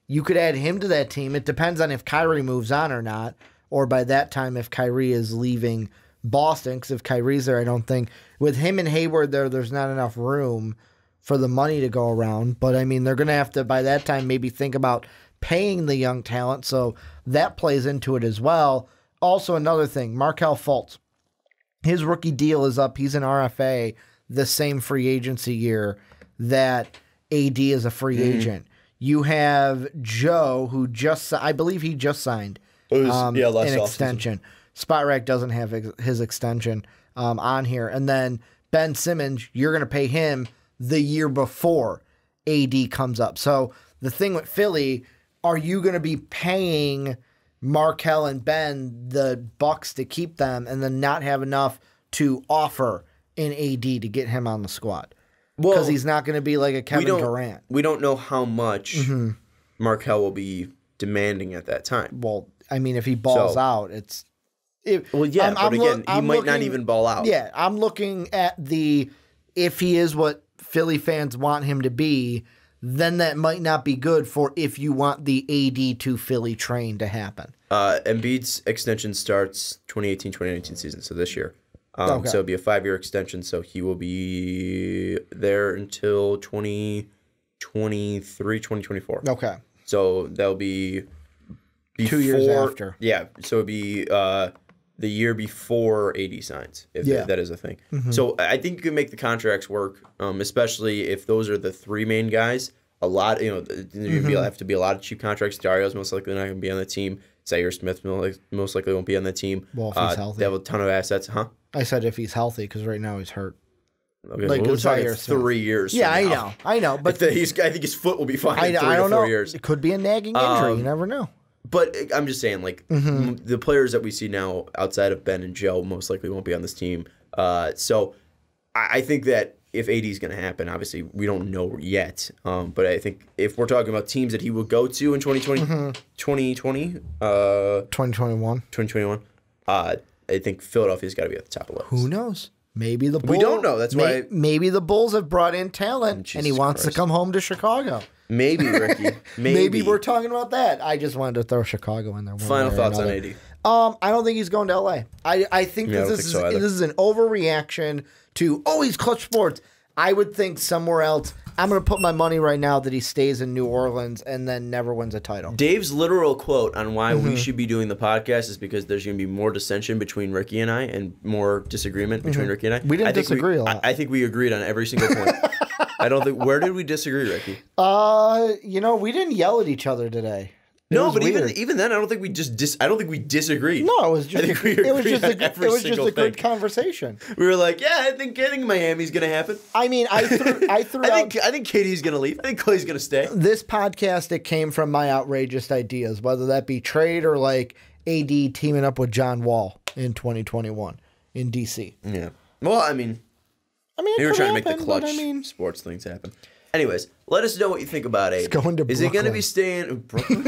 you could add him to that team. It depends on if Kyrie moves on or not, or by that time if Kyrie is leaving Boston, because if Kyrie's there, I don't think with him and Hayward there's not enough room for the money to go around. But I mean, they're going to have to by that time maybe think about paying the young talent, so that plays into it as well. Also, another thing, Markelle Fultz, his rookie deal is up. He's an RFA the same free agency year that AD is a free agent. You have Joe, who I believe he just signed an extension. Spot Rack doesn't have his extension on here. And then Ben Simmons, you're going to pay him the year before AD comes up. So the thing with Philly, are you going to be paying Markelle and Ben the bucks to keep them and then not have enough to offer in AD to get him on the squad? Because he's not going to be like a Kevin Durant. We don't know how much Markelle will be demanding at that time. Well, I mean, if he balls out, it's... he might not even ball out. Yeah, I'm looking at if he is what Philly fans want him to be, then that might not be good for if you want the AD to Philly train to happen. Embiid's extension starts 2018-2019 season, so this year. So it'll be a 5-year extension, so he will be there until 2023, 2024. Okay. So that'll be before, 2 years after. Yeah, so it'll be the year before AD signs, if that is a thing. So I think you can make the contracts work, especially if those are the three main guys. A lot, there'll have to be a lot of cheap contracts. Dario's most likely not going to be on the team. Zaire Smith most likely won't be on the team. Well, if he's healthy. They have a ton of assets, huh? I said if he's healthy, because right now he's hurt. Okay, we're talking 3 years. Yeah, I know. But I think his foot will be fine in 3 to 4 years. It could be a nagging injury. You never know. But I'm just saying, the players that we see now outside of Ben and Joe most likely won't be on this team. So I think that if AD is going to happen, obviously we don't know yet. But I think if we're talking about teams that he will go to in 2021, I think Philadelphia's got to be at the top of the list. Who knows? Maybe the Bulls. We don't know. That's why. Maybe the Bulls have brought in talent, and he wants to come home to Chicago. Maybe, Ricky. Maybe we're talking about that. I just wanted to throw Chicago in there. Final thoughts on AD? I don't think he's going to LA. I think this is an overreaction to he's clutch sports. I would think somewhere else. I'm going to put my money right now that he stays in New Orleans and then never wins a title. Dave's literal quote on why we should be doing the podcast is because there's going to be more dissension between Ricky and I and more disagreement between Ricky and I. We didn't disagree a lot. I think we agreed on every single point. I don't think. Where did we disagree, Ricky? We didn't yell at each other today. No, but even then, I don't think we I don't think we disagreed. No, it was just a good conversation. We were like, I think Miami's gonna happen. I mean, I think KD's gonna leave. I think Clay's gonna stay. This podcast, it came from my outrageous ideas, whether that be trade or like AD teaming up with John Wall in 2021 in DC. Yeah. Well, I mean, we were trying to make the clutch sports things happen. Anyways, let us know what you think about AD. It's going to Brooklyn. Is it going to be staying in Brooklyn?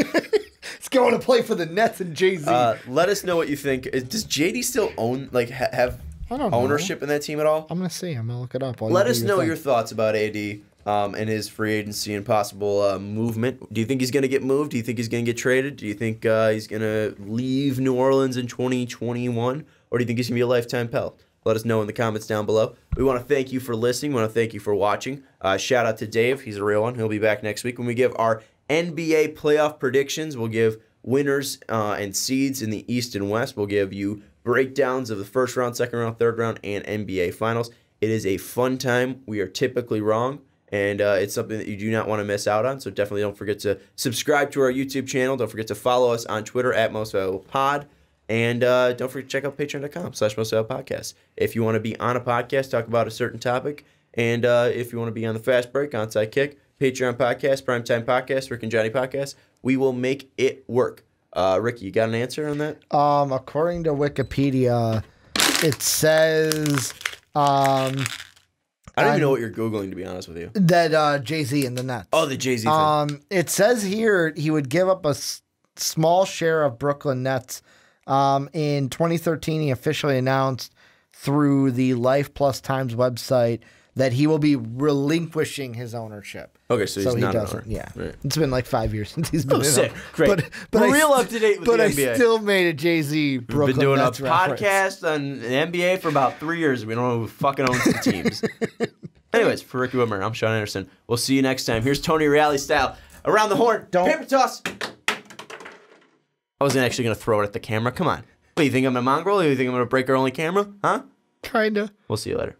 It's going to play for the Nets and Jay-Z. Let us know what you think. Does JD still own, have ownership in that team at all? I'm going to see. I'm going to look it up. Let us know your thoughts about AD and his free agency and possible movement. Do you think he's going to get moved? Do you think he's going to get traded? Do you think he's going to leave New Orleans in 2021? Or do you think he's going to be a lifetime Pelt? Let us know in the comments down below. We want to thank you for listening. We want to thank you for watching. Shout out to Dave. He's a real one. He'll be back next week when we give our NBA playoff predictions. We'll give winners and seeds in the East and West. We'll give you breakdowns of the first round, second round, third round, and NBA finals. It is a fun time. We are typically wrong, and it's something that you do not want to miss out on. So definitely don't forget to subscribe to our YouTube channel. Don't forget to follow us on Twitter at MostValuablePod. And don't forget to check out patreon.com/MostValuablePodcast. If you want to be on a podcast, talk about a certain topic, and if you want to be on the Fast Break, Onside Kick, Patreon Podcast, Primetime Podcast, Rick and Johnny Podcast, we will make it work. Ricky, you got an answer on that? According to Wikipedia, it says... I don't even know what you're Googling, to be honest with you. That Jay-Z and the Nets. Oh, the Jay-Z thing. It says here he would give up a small share of Brooklyn Nets. In 2013, he officially announced through the Life Plus Times website that he will be relinquishing his ownership. Okay, so he's not an owner. Yeah, right. It's been like 5 years since he's been. Sick, great. But we're real up to date with the NBA. I still made a Jay-Z Brooklyn We've been doing Nets a reference. podcast on the NBA for about 3 years. We don't know who fucking owns the teams. Anyways, for Ricky Widmer, I'm Sean Anderson. We'll see you next time. Here's Tony Reale style. Around the horn. Paper toss. I wasn't actually going to throw it at the camera. Come on. What, you think I'm a mongrel? You think I'm going to break our only camera? Huh? Kinda. We'll see you later.